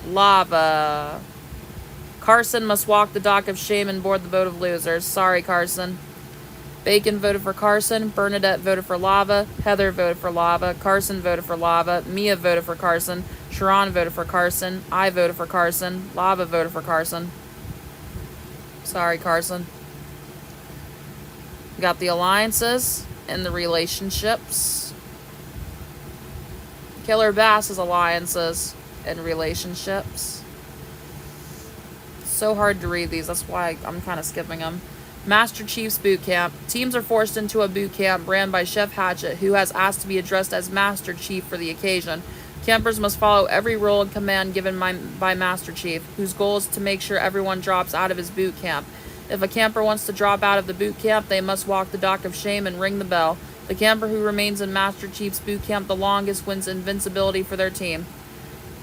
Lava. Carson must walk the dock of shame and board the boat of losers. Sorry, Carson. Bacon voted for Carson. Bernadette voted for Lava. Heather voted for Lava. Carson voted for Lava. Mia voted for Carson. Sharon voted for Carson. I voted for Carson. Lava voted for Carson. Sorry, Carson. Got the alliances and the relationships. Killer Bass's alliances and relationships. So hard to read these. That's why I'm kind of skipping them. Master Chief's Boot Camp. Teams are forced into a boot camp ran by Chef Hatchet, who has asked to be addressed as Master Chief for the occasion. Campers must follow every rule and command given by Master Chief, whose goal is to make sure everyone drops out of his boot camp. If a camper wants to drop out of the boot camp, they must walk the dock of shame and ring the bell. The camper who remains in Master Chief's boot camp the longest wins invincibility for their team.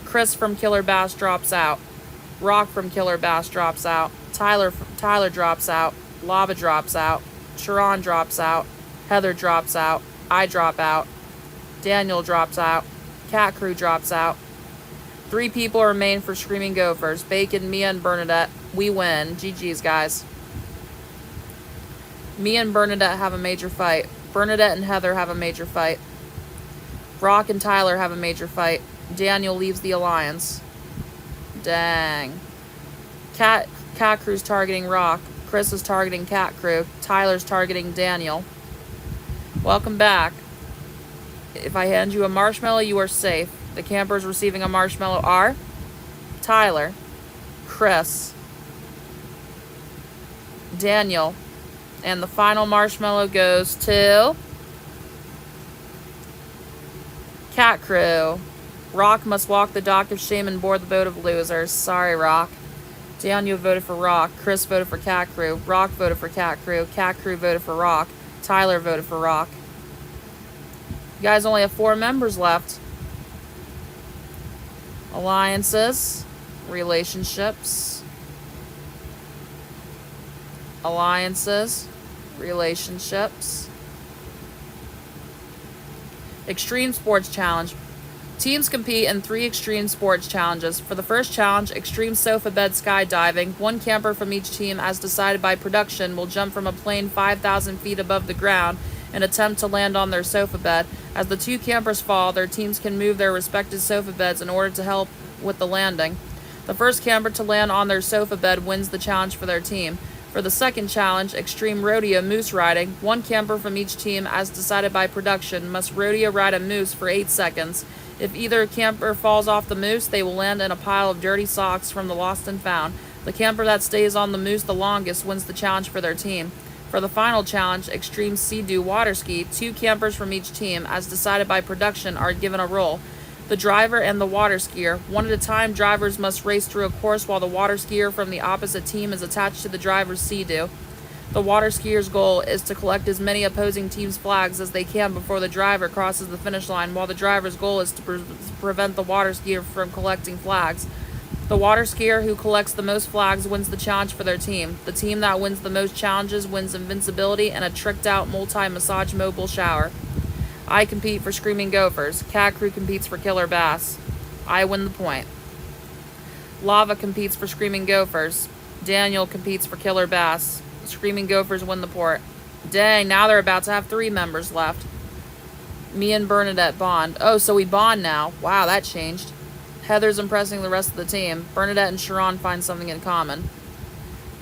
Chris from Killer Bass drops out. Rock from Killer Bass drops out. Tyler drops out. Lava drops out. Sharon drops out. Heather drops out. I drop out. Daniel drops out. Cat Crew drops out. 3 people remain for Screaming Gophers. Bacon, Mia, and Bernadette. We win. GG's, guys. Mia and Bernadette have a major fight. Bernadette and Heather have a major fight. Rock and Tyler have a major fight. Daniel leaves the alliance. Dang. Cat Crew's targeting Rock. Chris is targeting Cat Crew. Tyler's targeting Daniel. Welcome back. If I hand you a marshmallow, you are safe. The campers receiving a marshmallow are Tyler, Chris, Daniel, and the final marshmallow goes to Cat Crew. Rock must walk the dock of shame and board the boat of losers. Sorry, Rock. Daniel voted for Rock. Chris voted for Cat Crew. Rock voted for Cat Crew. Cat Crew voted for Rock. Tyler voted for rock. You guys only have 4 members left. Alliances. Relationships. Alliances. Relationships. Extreme Sports Challenge. Teams compete in 3 extreme sports challenges. For the first challenge, extreme sofa bed skydiving, 1 camper from each team, as decided by production, will jump from a plane 5,000 feet above the ground and attempt to land on their sofa bed. As the 2 campers fall, their teams can move their respective sofa beds in order to help with the landing. The first camper to land on their sofa bed wins the challenge for their team. For the second challenge, extreme rodeo moose riding, 1 camper from each team, as decided by production, must rodeo ride a moose for 8 seconds. If either camper falls off the moose, they will land in a pile of dirty socks from the lost and found. The camper that stays on the moose the longest wins the challenge for their team. For the final challenge, extreme sea-doo water ski, 2 campers from each team, as decided by production, are given a role. The driver and the water skier. 1 at a time, drivers must race through a course while the water skier from the opposite team is attached to the driver's sea-doo. The water skier's goal is to collect as many opposing teams' flags as they can before the driver crosses the finish line, while the driver's goal is to prevent the water skier from collecting flags. The water skier who collects the most flags wins the challenge for their team. The team that wins the most challenges wins invincibility and a tricked-out multi-massage mobile shower. I compete for Screaming Gophers. Cat Crew competes for Killer Bass. I win the point. Lava competes for Screaming Gophers. Daniel competes for Killer Bass. Screaming Gophers win the port. Dang, now they're about to have 3 members left. Me and Bernadette bond. Oh, so we bond now. Wow, that changed. Heather's impressing the rest of the team. Bernadette and Sharon find something in common.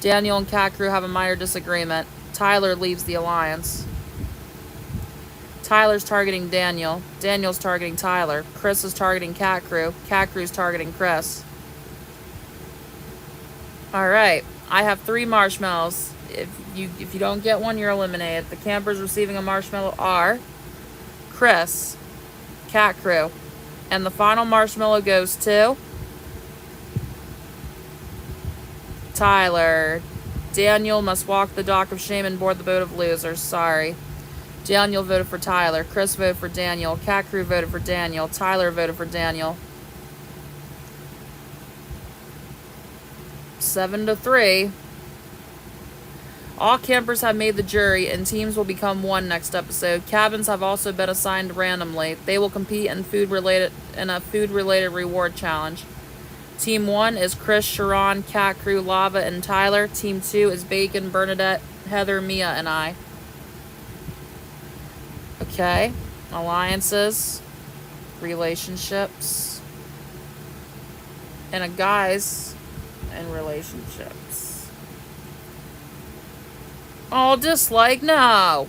Daniel and Cat Crew have a minor disagreement. Tyler leaves the alliance. Tyler's targeting Daniel. Daniel's targeting Tyler. Chris is targeting Cat Crew. Cat Crew's targeting Chris. Alright, I have 3 marshmallows. If you don't get one, you're eliminated. The campers receiving a marshmallow are Chris, Cat Crew, and the final marshmallow goes to Tyler. Daniel must walk the dock of shame and board the boat of losers. Sorry. Daniel voted for Tyler. Chris voted for Daniel. Cat Crew voted for Daniel. Tyler voted for Daniel. 7-3. All campers have made the jury, and teams will become 1 next episode. Cabins have also been assigned randomly. They will compete in a food-related reward challenge. Team 1 is Chris, Sharon, Cat Crew, Lava, and Tyler. Team 2 is Bacon, Bernadette, Heather, Mia, and I. Okay. Alliances. Relationships. And a guys and relationships. Oh, dislike? No.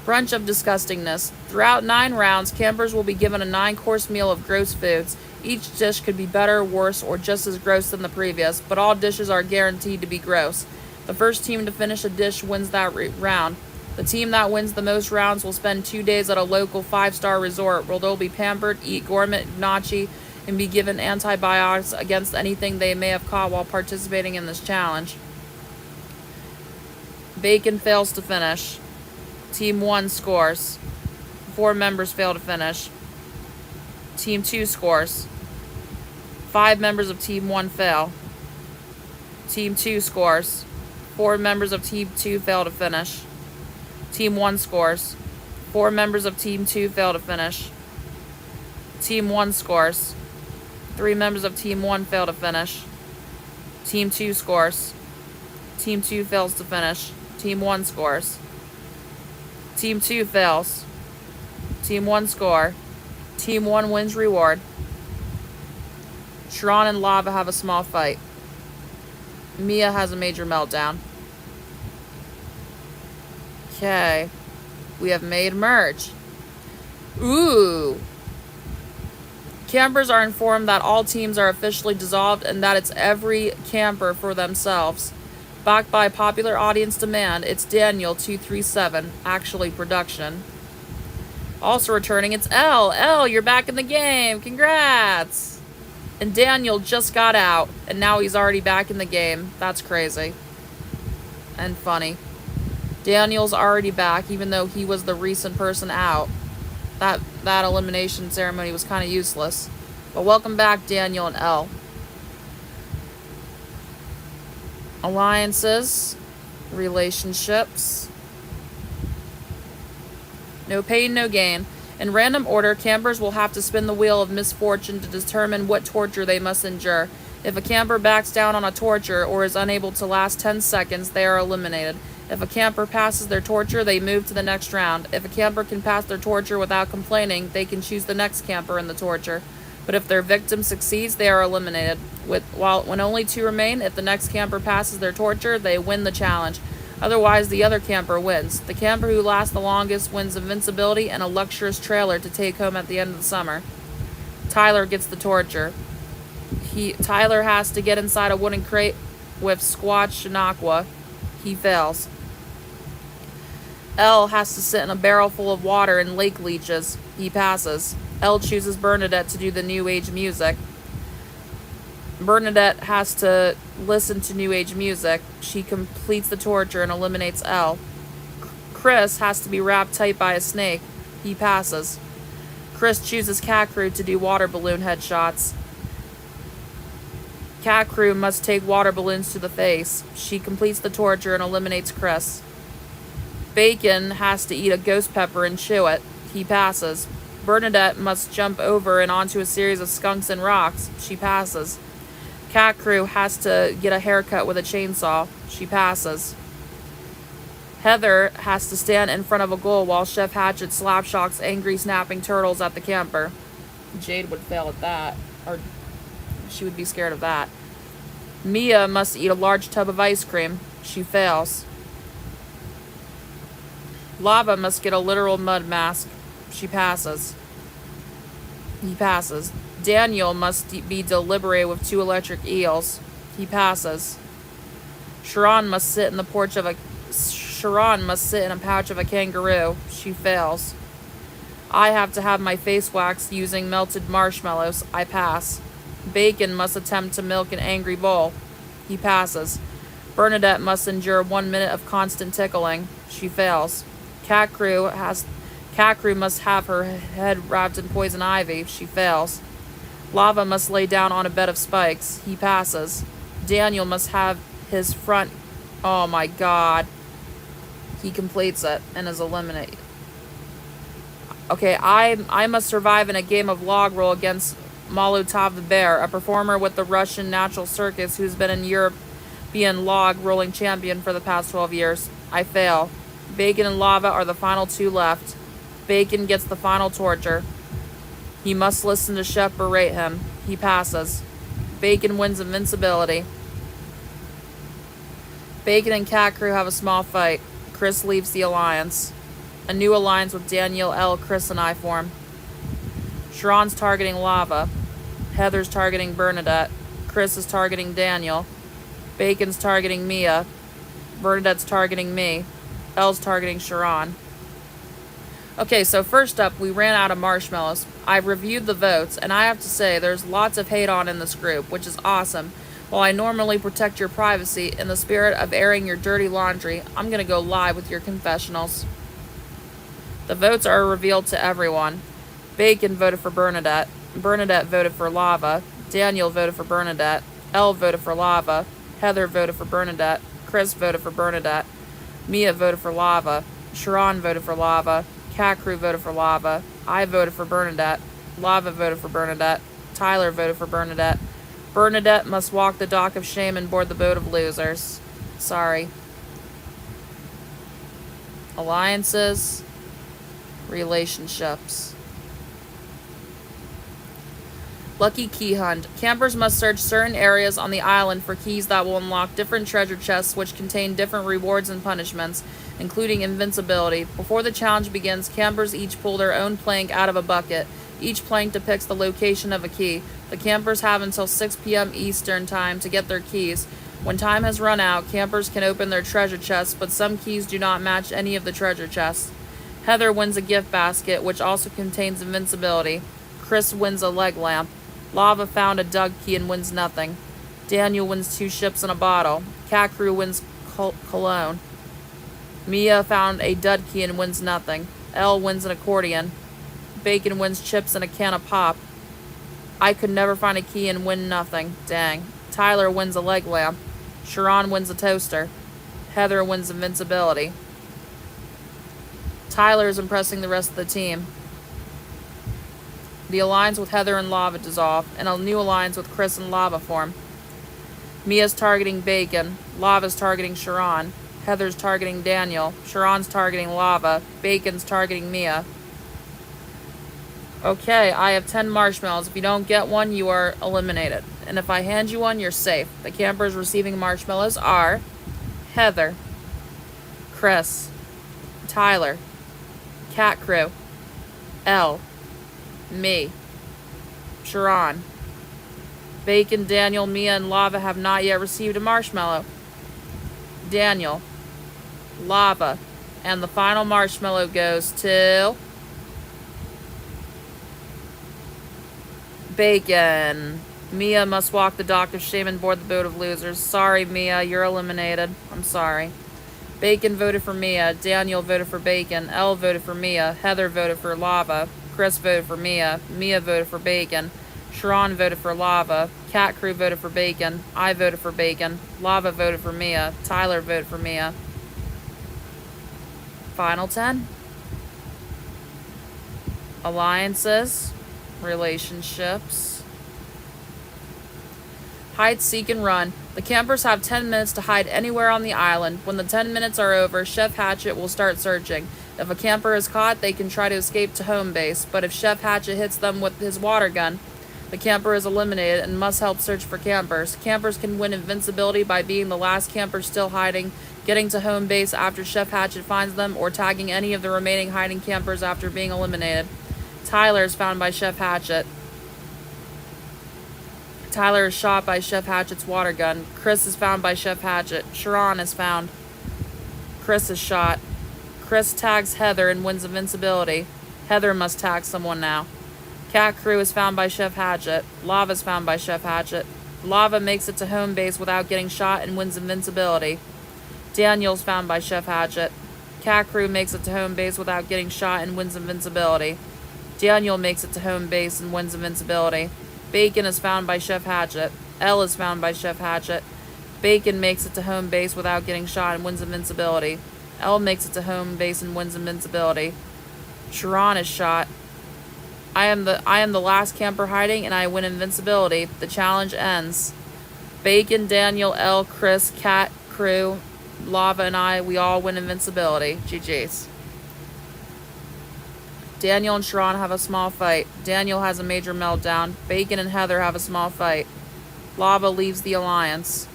Brunch of disgustingness. Throughout 9 rounds, campers will be given a 9-course meal of gross foods. Each dish could be better, worse, or just as gross than the previous, but all dishes are guaranteed to be gross. The first team to finish a dish wins that round. The team that wins the most rounds will spend 2 days at a local 5-star resort where they'll be pampered, eat gourmet gnocchi, and be given antibiotics against anything they may have caught while participating in this challenge. Bacon fails to finish. Team 1 scores. 4 members fail to finish. Team 2 scores. 5 members of Team 1 fail. Team 2 scores. 4 members of Team 2 fail to finish. Team 1 scores. 4 members of Team 2 fail to finish. Team 1 scores. 3 members of Team 1 fail to finish. Team 2 scores. Team 2 fails to finish. Team 1 scores. Team 2 fails. Team 1 score. Team 1 wins reward. Sharon and Lava have a small fight. Mia has a major meltdown. Okay. We have made merge. Ooh. Campers are informed that all teams are officially dissolved and that it's every camper for themselves. Backed by popular audience demand, it's Daniel 237, actually production. Also returning, it's Elle. Elle, you're back in the game. Congrats. And Daniel just got out, and now he's already back in the game. That's crazy. And funny. Daniel's already back, even though he was the recent person out. That elimination ceremony was kind of useless. But welcome back, Daniel and Elle. Alliances, relationships. No pain, no gain. In random order, campers will have to spin the wheel of misfortune to determine what torture they must endure. If a camper backs down on a torture or is unable to last 10 seconds, they are eliminated. If a camper passes their torture, they move to the next round. If a camper can pass their torture without complaining, they can choose the next camper in the torture. But if their victim succeeds, they are eliminated. When only 2 remain, if the next camper passes their torture, they win the challenge. Otherwise, the other camper wins. The camper who lasts the longest wins invincibility and a luxurious trailer to take home at the end of the summer. Tyler gets the torture. Tyler has to get inside a wooden crate with Squatch and Aqua. He fails. Elle has to sit in a barrel full of water and lake leeches. He passes. Elle chooses Bernadette to do the New Age music. Bernadette has to listen to New Age music. She completes the torture and eliminates Elle. Chris has to be wrapped tight by a snake. He passes. Chris chooses Cat Crew to do water balloon headshots. Cat Crew must take water balloons to the face. She completes the torture and eliminates Chris. Bacon has to eat a ghost pepper and chew it. He passes. Bernadette must jump over and onto a series of skunks and rocks. She passes. Cat Crew has to get a haircut with a chainsaw. She passes. Heather has to stand in front of a goal while Chef Hatchet slapshocks angry snapping turtles at the camper. Jade would fail at that, or she would be scared of that. Mia must eat a large tub of ice cream. She fails. Lava must get a literal mud mask. She passes. He passes. Daniel must be deliberated with 2 electric eels. He passes. Sharon must sit in a pouch of a kangaroo. She fails. I have to have my face waxed using melted marshmallows. I pass. Bacon must attempt to milk an angry bull. He passes. Bernadette must endure 1 minute of constant tickling. She fails. Cat Crew must have her head wrapped in poison ivy. She fails. Lava must lay down on a bed of spikes. He passes. Daniel must have his front... Oh my god. He completes it and is eliminated. Okay, I must survive in a game of log roll against Molotov the Bear, a performer with the Russian Natural Circus who's been in European log rolling champion for the past 12 years. I fail. Bacon and Lava are the final 2 left. Bacon gets the final torture. He must listen to Chef berate him. He passes. Bacon wins invincibility. Bacon and Cat Crew have a small fight. Chris leaves the alliance. A new alliance with Daniel, Elle, Chris, and I form. Sharon's targeting Lava. Heather's targeting Bernadette. Chris is targeting Daniel. Bacon's targeting Mia. Bernadette's targeting me. Elle's targeting Sharon. Okay, so first up, we ran out of marshmallows. I've reviewed the votes, and I have to say there's lots of hate on in this group, which is awesome. While I normally protect your privacy, in the spirit of airing your dirty laundry, I'm going to go live with your confessionals. The votes are revealed to everyone. Bacon voted for Bernadette. Bernadette voted for Lava. Daniel voted for Bernadette. Elle voted for Lava. Heather voted for Bernadette. Chris voted for Bernadette. Mia voted for Lava. Sharon voted for Lava. Cat Crew voted for Lava. I voted for Bernadette. Lava voted for Bernadette. Tyler voted for Bernadette. Bernadette must walk the dock of shame and board the boat of losers. Sorry. Alliances. Relationships. Lucky Key Hunt. Campers must search certain areas on the island for keys that will unlock different treasure chests which contain different rewards and punishments, including invincibility. Before the challenge begins, campers each pull their own plank out of a bucket. Each plank depicts the location of a key. The campers have until 6 p.m. Eastern Time to get their keys. When time has run out, campers can open their treasure chests, but some keys do not match any of the treasure chests. Heather wins a gift basket, which also contains invincibility. Chris wins a leg lamp. Lava found a dug key and wins nothing. Daniel wins 2 ships and a bottle. Cat Crew wins cologne. Mia found a dud key and wins nothing. Elle wins an accordion. Bacon wins chips and a can of pop. I could never find a key and win nothing. Dang. Tyler wins a leg lamp. Sharon wins a toaster. Heather wins invincibility. Tyler is impressing the rest of the team. The alliance with Heather and Lava dissolve, and a new alliance with Chris and Lava form. Mia's targeting Bacon. Lava's targeting Sharon. Heather's targeting Daniel. Sharon's targeting Lava. Bacon's targeting Mia. Okay, I have 10 marshmallows. If you don't get one, you are eliminated. And if I hand you one, you're safe. The campers receiving marshmallows are Heather, Chris, Tyler, Cat Crew, Elle, me, Sharon. Bacon, Daniel, Mia, and Lava have not yet received a marshmallow. Daniel, Lava, and the final marshmallow goes to Bacon. Mia must walk the dock of shame and board the boat of losers. Sorry, Mia, you're eliminated. I'm sorry. Bacon voted for Mia. Daniel voted for Bacon. Elle voted for Mia. Heather voted for Lava. Chris voted for Mia. Mia voted for Bacon. Sharon voted for Lava. Cat Crew voted for Bacon. I voted for Bacon. Lava voted for Mia. Tyler voted for Mia. Final 10. Alliances. Relationships. Hide, seek, and run. The campers have 10 minutes to hide anywhere on the island. When the 10 minutes are over, Chef Hatchet will start searching. If a camper is caught, they can try to escape to home base, but if Chef Hatchet hits them with his water gun, the camper is eliminated and must help search for campers. Campers can win invincibility by being the last camper still hiding, getting to home base after Chef Hatchet finds them, or tagging any of the remaining hiding campers after being eliminated. Tyler is found by Chef Hatchet. Tyler is shot by Chef Hatchet's water gun. Chris is found by Chef Hatchet. Sharon is found. Chris is shot. Chris tags Heather and wins invincibility. Heather must tag someone now. Cat Crew is found by Chef Hatchet. Lava is found by Chef Hatchet. Lava makes it to home base without getting shot and wins invincibility. Daniel's found by Chef Hatchet. Cat Crew makes it to home base without getting shot and wins invincibility. Daniel makes it to home base and wins invincibility. Bacon is found by Chef Hatchet. Elle is found by Chef Hatchet. Bacon makes it to home base without getting shot and wins invincibility. Elle makes it to home base and wins invincibility. Sharon is shot. I am the last camper hiding and I win invincibility. The challenge ends. Bacon, Daniel, Elle, Chris, Cat, Crew, Lava, and we all win invincibility. GG's. Daniel and Sharon have a small fight. Daniel has a major meltdown. Bacon and Heather have a small fight. Lava leaves the alliance.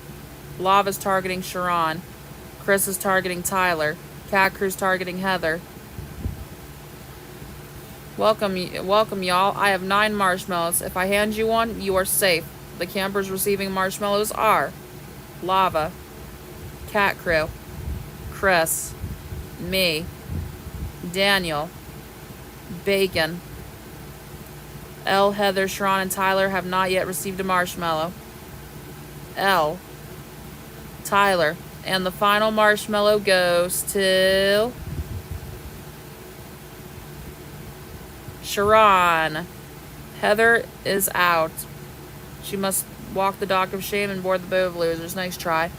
Lava's targeting Sharon. Chris is targeting Tyler. Cat Crew's targeting Heather. Welcome, y'all. I have 9 marshmallows. If I hand you one, you are safe. The campers receiving marshmallows are Lava, Cat Crew, Chris, me, Daniel, Bacon. Elle, Heather, Sharon, and Tyler have not yet received a marshmallow. Elle, Tyler, and the final marshmallow goes to Sharon. Heather is out. She must walk the dock of shame and board the boat of losers. Nice try.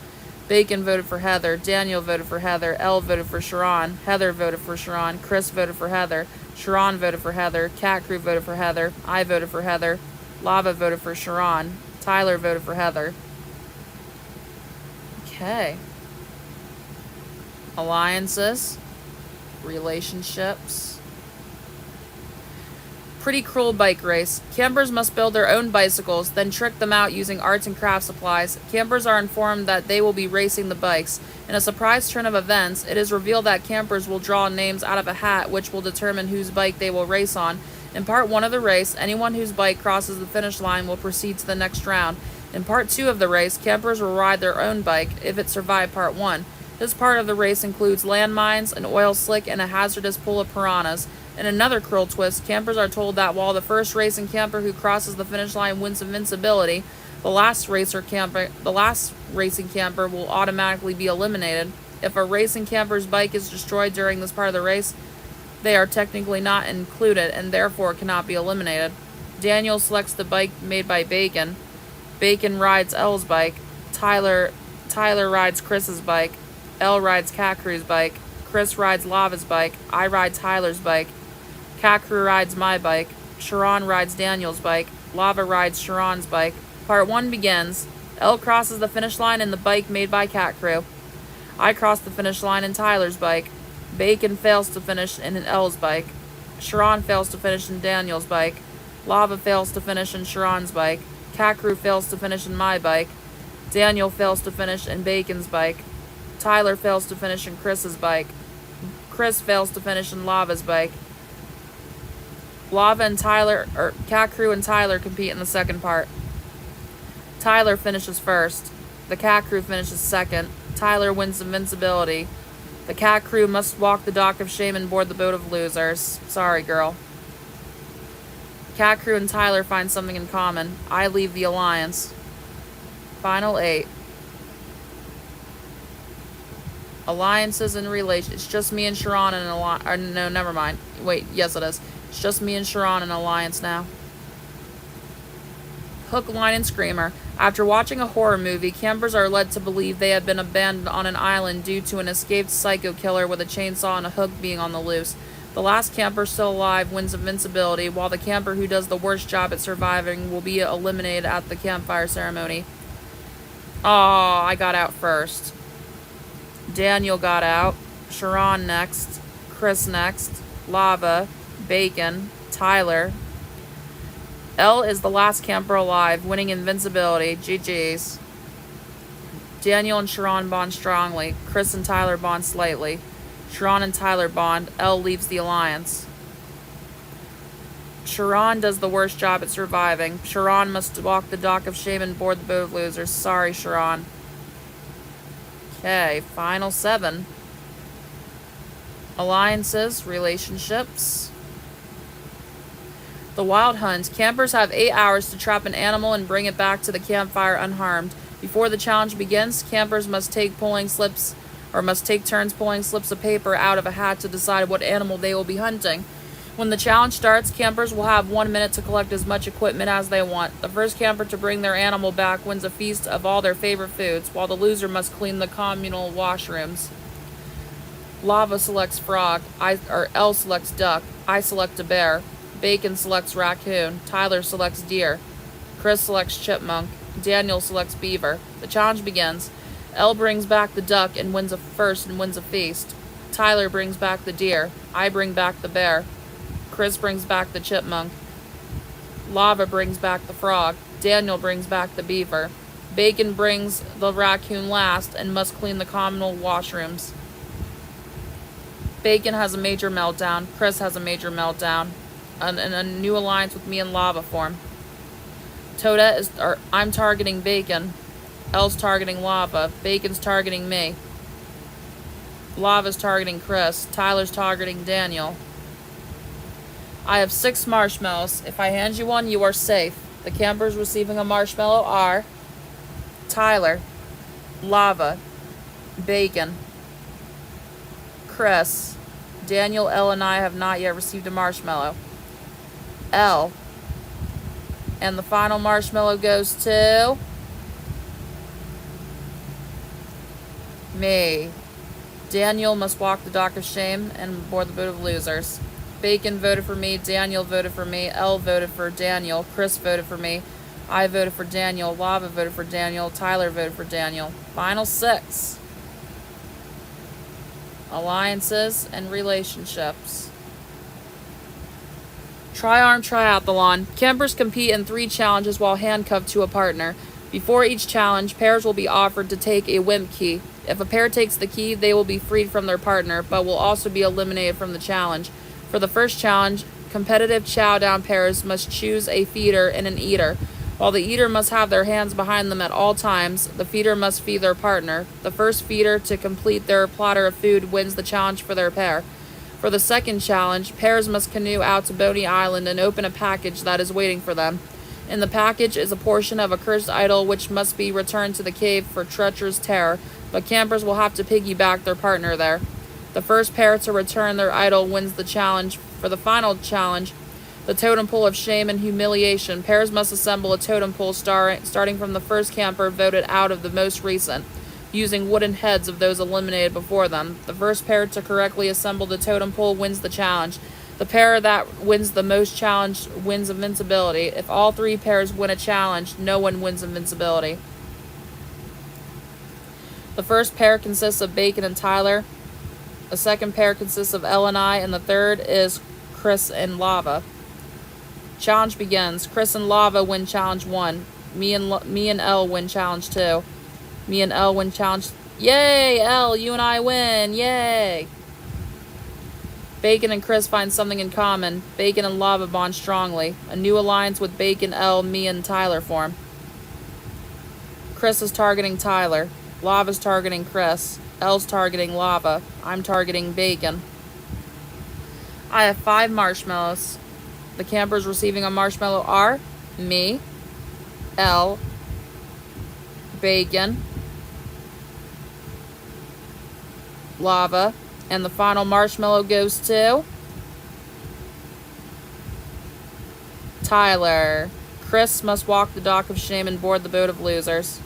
Bacon voted for Heather. Daniel voted for Heather. Elle voted for Sharon. Heather voted for Sharon. Chris voted for Heather. Sharon voted for Heather. Cat Crew voted for Heather. I voted for Heather. Lava voted for Sharon. Tyler voted for Heather. Okay. Alliances. Relationships. Pretty cruel bike race. Campers must build their own bicycles, then trick them out using arts and craft supplies. Campers are informed that they will be racing the bikes. In a surprise turn of events, it is revealed that campers will draw names out of a hat which will determine whose bike they will race on. In part 1 of the race, anyone whose bike crosses the finish line will proceed to the next round. In part 2 of the race, campers will ride their own bike if it survived part 1. This part of the race includes landmines, an oil slick, and a hazardous pool of piranhas. In another cruel twist, campers are told that while the first racing camper who crosses the finish line wins invincibility, the last racing camper will automatically be eliminated. If a racing camper's bike is destroyed during this part of the race, they are technically not included and therefore cannot be eliminated. Daniel selects the bike made by Bacon. Bacon rides Elle's bike. Tyler rides Chris's bike. Elle rides Cat Crew's bike. Chris rides Lava's bike. I ride Tyler's bike. Cat Crew rides my bike. Sharon rides Daniel's bike. Lava rides Sharon's bike. Part 1 begins. Elle crosses the finish line in the bike made by Cat Crew. I cross the finish line in Tyler's bike. Bacon fails to finish in Elle's bike. Sharon fails to finish in Daniel's bike. Lava fails to finish in Sharon's bike. Cat Crew fails to finish in my bike. Daniel fails to finish in Bacon's bike. Tyler fails to finish in Chris's bike. Chris fails to finish in Lava's bike. Cat Crew and Tyler compete in the second part. Tyler finishes first. The Cat Crew finishes second. Tyler wins invincibility. The Cat Crew must walk the dock of shame and board the boat of losers. Sorry, girl. Cat Crew and Tyler find something in common. I leave the alliance. Final 8. Alliances and relations. It's just me and Sharon in an alliance. No, never mind. Wait, yes it is. It's just me and Sharon in an alliance now. Hook, line, and screamer. After watching a horror movie, campers are led to believe they have been abandoned on an island due to an escaped psycho killer with a chainsaw and a hook being on the loose. The last camper still alive wins invincibility, while the camper who does the worst job at surviving will be eliminated at the campfire ceremony. Aw, I got out first. Daniel got out. Sharon next. Chris next. Lava. Bacon. Tyler. Elle is the last camper alive, winning invincibility. GG's. Daniel and Sharon bond strongly. Chris and Tyler bond slightly. Sharon and Tyler bond. Elle leaves the alliance. Sharon does the worst job at surviving. Sharon must walk the dock of shame and board the boat of losers. Sorry, Sharon. Okay, final 7. Alliances, relationships. The wild hunt. Campers have 8 hours to trap an animal and bring it back to the campfire unharmed. Before the challenge begins, campers must take turns pulling slips of paper out of a hat to decide what animal they will be hunting. When the challenge starts, campers will have 1 minute to collect as much equipment as they want. The first camper to bring their animal back wins a feast of all their favorite foods, while the loser must clean the communal washrooms. Lava selects frog. Elle selects duck. I select a bear. Bacon selects raccoon. Tyler selects deer. Chris selects chipmunk. Daniel selects beaver. The challenge begins. Elle brings back the duck and wins a feast. Tyler brings back the deer. I bring back the bear. Chris brings back the chipmunk. Lava brings back the frog. Daniel brings back the beaver. Bacon brings the raccoon last and must clean the communal washrooms. Bacon has a major meltdown. Chris has a major meltdown. And a new alliance with me and Lava form. I'm targeting Bacon. Elle's targeting Lava. Bacon's targeting me. Lava's targeting Chris. Tyler's targeting Daniel. I have 6 marshmallows. If I hand you one, you are safe. The campers receiving a marshmallow are Tyler, Lava, Bacon, Chris. Daniel, Elle, and I have not yet received a marshmallow. Elle. And the final marshmallow goes to me. Daniel must walk the dock of shame and board the boat of losers. Bacon voted for me. Daniel voted for me. Elle voted for Daniel. Chris voted for me. I voted for Daniel. Lava voted for Daniel. Tyler voted for Daniel. Final 6. Alliances and relationships. Tri-arm triathlon. Campers compete in 3 challenges while handcuffed to a partner. Before each challenge, pairs will be offered to take a wimp key. If a pair takes the key, they will be freed from their partner, but will also be eliminated from the challenge. For the first challenge, competitive chow down pairs must choose a feeder and an eater. While the eater must have their hands behind them at all times, the feeder must feed their partner. The first feeder to complete their platter of food wins the challenge for their pair. For the second challenge, pairs must canoe out to Boney Island and open a package that is waiting for them. In the package is a portion of a cursed idol which must be returned to the cave for treacherous terror. but campers will have to piggyback their partner there. The first pair to return their idol wins the challenge. For the final challenge, the totem pole of shame and humiliation, pairs must assemble a totem pole starting from the first camper voted out of the most recent, using wooden heads of those eliminated before them. The first pair to correctly assemble the totem pole wins the challenge. The pair that wins the most challenge wins invincibility. If all three pairs win a challenge, no one wins invincibility. The first pair consists of Bacon and Tyler. The second pair consists of Elle and I, and the third is Chris and Lava. Challenge begins. Chris and Lava win challenge 1. Me and Elle win challenge 2. Me and Elle win challenge... Yay, Elle, you and I win. Yay. Bacon and Chris find something in common. Bacon and Lava bond strongly. A new alliance with Bacon, Elle, me, and Tyler form. Chris is targeting Tyler. Lava's targeting Chris. Elle's targeting Lava. I'm targeting Bacon. I have 5 marshmallows. The campers receiving a marshmallow are me, Elle, Bacon, Lava, and the final marshmallow goes to Tyler. Chris must walk the dock of shame and board the boat of losers.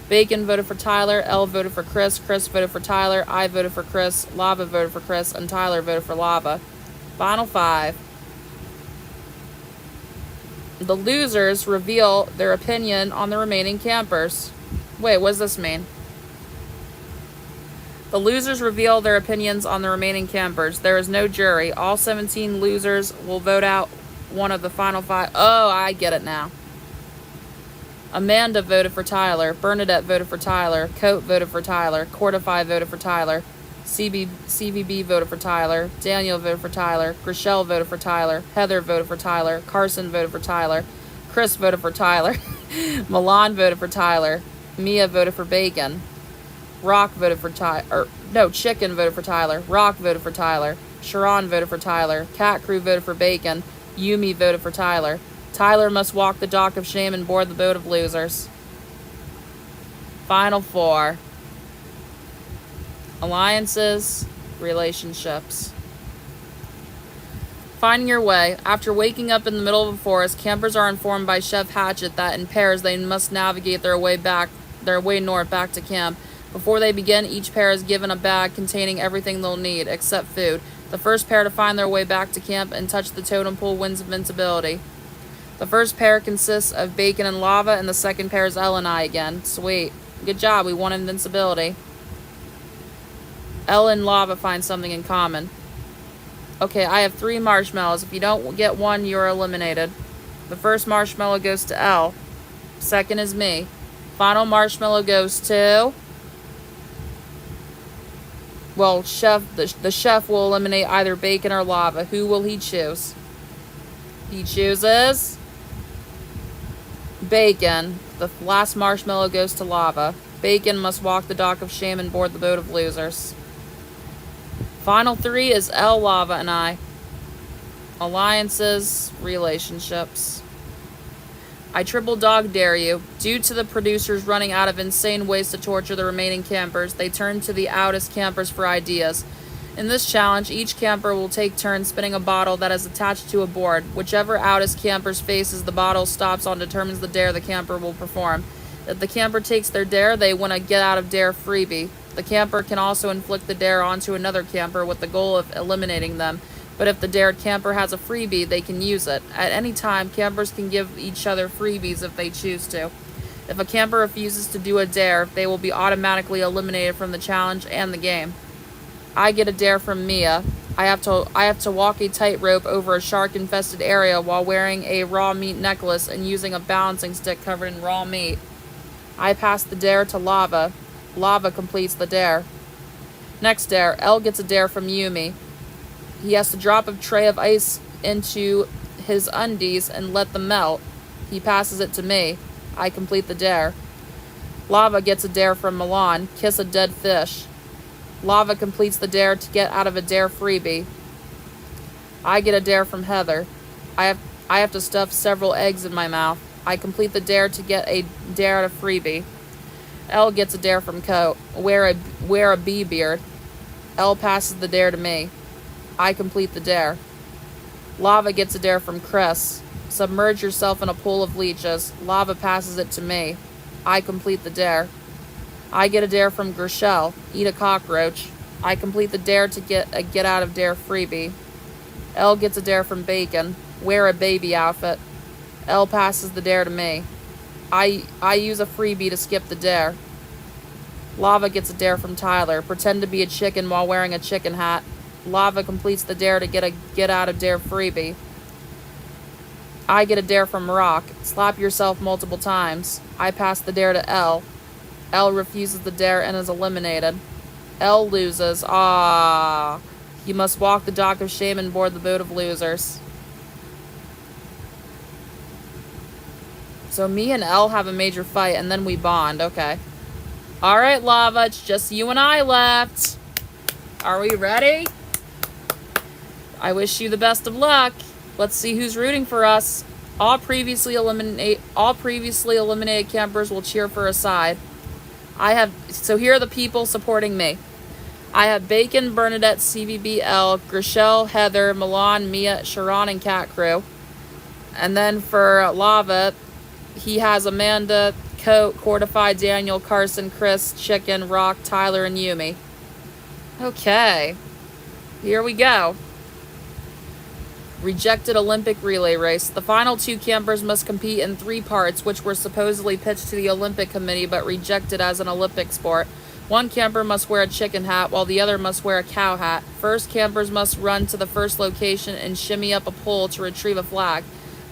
Bacon voted for Tyler, Elle voted for Chris voted for Tyler, I voted for Chris, Lava voted for Chris, and Tyler voted for Lava. Final 5. The losers reveal their opinion on the remaining campers. Wait, what does this mean? The losers reveal their opinions on the remaining campers. There is no jury. All 17 losers will vote out one of the final 5. Oh, I get it now. Amanda voted for Tyler. Bernadette voted for Tyler. Coat voted for Tyler. Cortify voted for Tyler. CVB voted for Tyler. Daniel voted for Tyler. Grishelle voted for Tyler. Heather voted for Tyler. Carson voted for Tyler. Chris voted for Tyler. Milan voted for Tyler. Mia voted for Bacon. Rock voted for Tyler. Chicken voted for Tyler. Rock voted for Tyler. Sharon voted for Tyler. Cat Crew voted for Bacon. Yumi voted for Tyler. Tyler must walk the dock of shame and board the boat of losers. Final 4. Alliances, relationships. Finding your way. After waking up in the middle of a forest, campers are informed by Chef Hatchet that in pairs they must navigate their way north back to camp. Before they begin, each pair is given a bag containing everything they'll need, except food. The first pair to find their way back to camp and touch the totem pole wins invincibility. The first pair consists of Bacon and Lava, and the second pair is Elle and I again. Sweet. Good job, we won invincibility. Elle and Lava find something in common. Okay, I have 3 marshmallows. If you don't get one, you're eliminated. The first marshmallow goes to Elle. Second is me. Final marshmallow goes to... Well, the chef will eliminate either Bacon or Lava. Who will he choose? He chooses... Bacon. The last marshmallow goes to Lava. Bacon must walk the dock of shame and board the boat of losers. Final 3 is Elle, Lava, and I. Alliances, relationships. I triple dog dare you. Due to the producers running out of insane ways to torture the remaining campers, they turn to the outest campers for ideas. In this challenge, each camper will take turns spinning a bottle that is attached to a board. Whichever outest camper's faces the bottle stops on determines the dare the camper will perform. If the camper takes their dare, they win a get out of dare freebie. The camper can also inflict the dare onto another camper with the goal of eliminating them. But if the dared camper has a freebie, they can use it. At any time, campers can give each other freebies if they choose to. If a camper refuses to do a dare, they will be automatically eliminated from the challenge and the game. I get a dare from Mia. I have to walk a tightrope over a shark-infested area while wearing a raw meat necklace and using a balancing stick covered in raw meat. I pass the dare to Lava. Lava completes the dare. Next dare, Elle gets a dare from Yumi. He has to drop a tray of ice into his undies and let them melt. He passes it to me. I complete the dare. Lava gets a dare from Milan. Kiss a dead fish. Lava completes the dare to get out of a dare freebie. I get a dare from Heather. I have to stuff several eggs in my mouth. I complete the dare to get a dare out of freebie. L gets a dare from Coat. Wear a bee beard. L passes the dare to me. I complete the dare. Lava gets a dare from Chris. Submerge yourself in a pool of leeches. Lava passes it to me. I complete the dare. I get a dare from Gershel. Eat a cockroach. I complete the dare to get a get out of dare freebie. L gets a dare from Bacon. Wear a baby outfit. L passes the dare to me. I use a freebie to skip the dare. Lava gets a dare from Tyler. Pretend to be a chicken while wearing a chicken hat. Lava completes the dare to get a get out of dare freebie. I get a dare from Rock. Slap yourself multiple times. I pass the dare to L. L refuses the dare and is eliminated. L loses. Ah. You must walk the dock of shame and board the boat of losers. So me and L have a major fight and then we bond. Okay. Alright, Lava. It's just you and I left. Are we ready? I wish you the best of luck. Let's see who's rooting for us. All previously eliminated campers will cheer for a side. So here are the people supporting me. I have Bacon, Bernadette, CVBL, Grishel, Heather, Milan, Mia, Sharon, and Cat Crew. And then for Lava, he has Amanda, Coat, Cortify, Daniel, Carson, Chris, Chicken, Rock, Tyler, and Yumi. Okay. Here we go. Rejected Olympic relay race. The final 2 campers must compete in 3 parts, which were supposedly pitched to the Olympic Committee but rejected as an Olympic sport. 1 camper must wear a chicken hat, while the other must wear a cow hat. First campers must run to the first location and shimmy up a pole to retrieve a flag.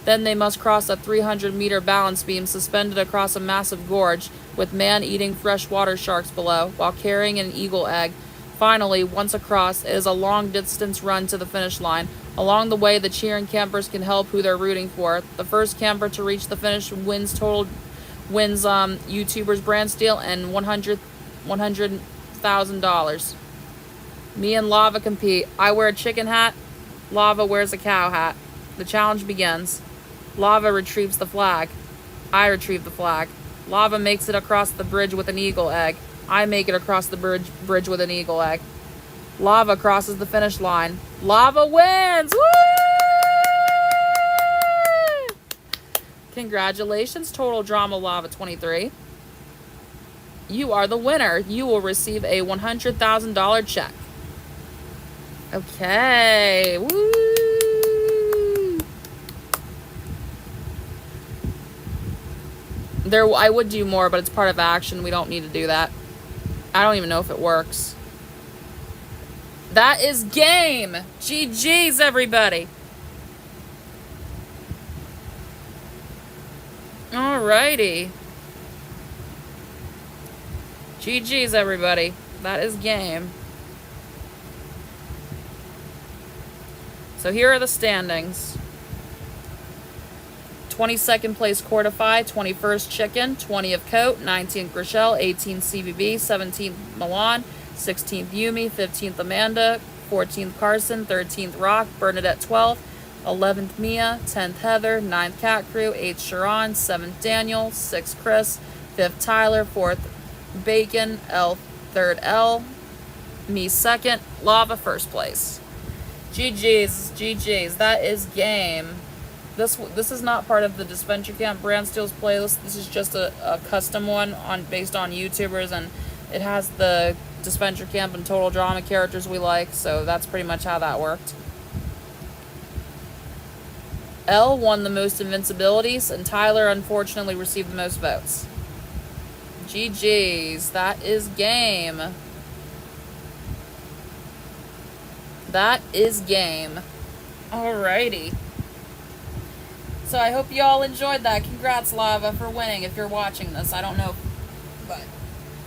Then they must cross a 300-meter balance beam suspended across a massive gorge, with man-eating freshwater sharks below, while carrying an eagle egg. Finally, once across, it is a long-distance run to the finish line. Along the way, the cheering campers can help who they're rooting for. The first camper to reach the finish wins YouTubers Brant Steele and $100,000. Me and Lava compete. I wear a chicken hat. Lava wears a cow hat. The challenge begins. Lava retrieves the flag. I retrieve the flag. Lava makes it across the bridge with an eagle egg. I make it across the bridge with an eagle egg. Lava crosses the finish line. Lava wins! Woo! Congratulations, Total Drama Lava 23. You are the winner. You will receive a $100,000 check. Okay. Woo! I would do more, but it's part of action. We don't need to do that. I don't even know if it works. That is game. GG's, everybody. Alrighty. GG's, everybody. That is game. So here are the standings. 22nd place Cortify, 21st Chicken, 20th Coat, 19th Grishel, 18th CVB, 17th Milan, 16th Yumi, 15th Amanda, 14th Carson, 13th Rock, Bernadette 12th, 11th Mia, 10th Heather, 9th Cat Crew, 8th Sharon, 7th Daniel, 6th Chris, 5th Tyler, 4th Bacon, 3rd L, me 2nd, Lava 1st place. GG's, that is game. This is not part of the Dispenser Camp Brant Steele's playlist. This is just a custom one based on YouTubers, and it has the Dispenser Camp and Total Drama characters we like, so that's pretty much how that worked. L won the most invincibilities, and Tyler unfortunately received the most votes. GG's, that is game. That is game. Alrighty. So I hope you all enjoyed that. Congrats, Lava, for winning. If you're watching this, I don't know, but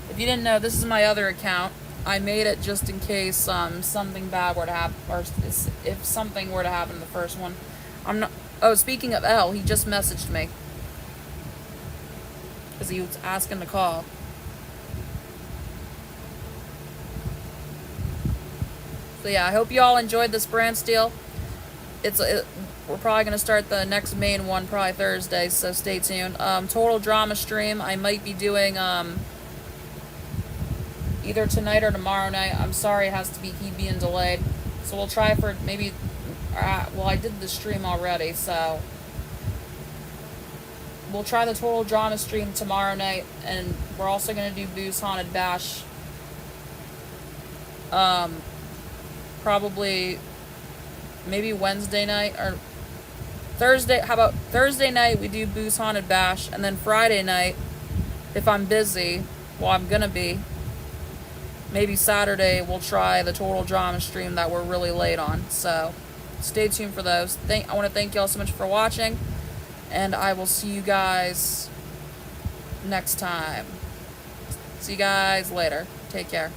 if you didn't know, this is my other account. I made it just in case something bad were to happen, or if something were to happen to the first one. Oh, speaking of L, he just messaged me because he was asking to call. So yeah, I hope you all enjoyed this Brant Steele. We're probably going to start the next main one probably Thursday, so stay tuned. Total Drama stream, I might be doing either tonight or tomorrow night. I'm sorry it has to keep being delayed. So we'll try for maybe, well, I did the stream already, so we'll try the Total Drama stream tomorrow night, and we're also going to do Boo's Haunted Bash. Probably maybe Wednesday night or Thursday. How about Thursday night we do Boo's Haunted Bash, and then Friday night, if I'm busy, well, I'm going to be, maybe Saturday we'll try the Total Drama stream that we're really late on. So stay tuned for those. I want to thank you all so much for watching, and I will see you guys next time. See you guys later. Take care.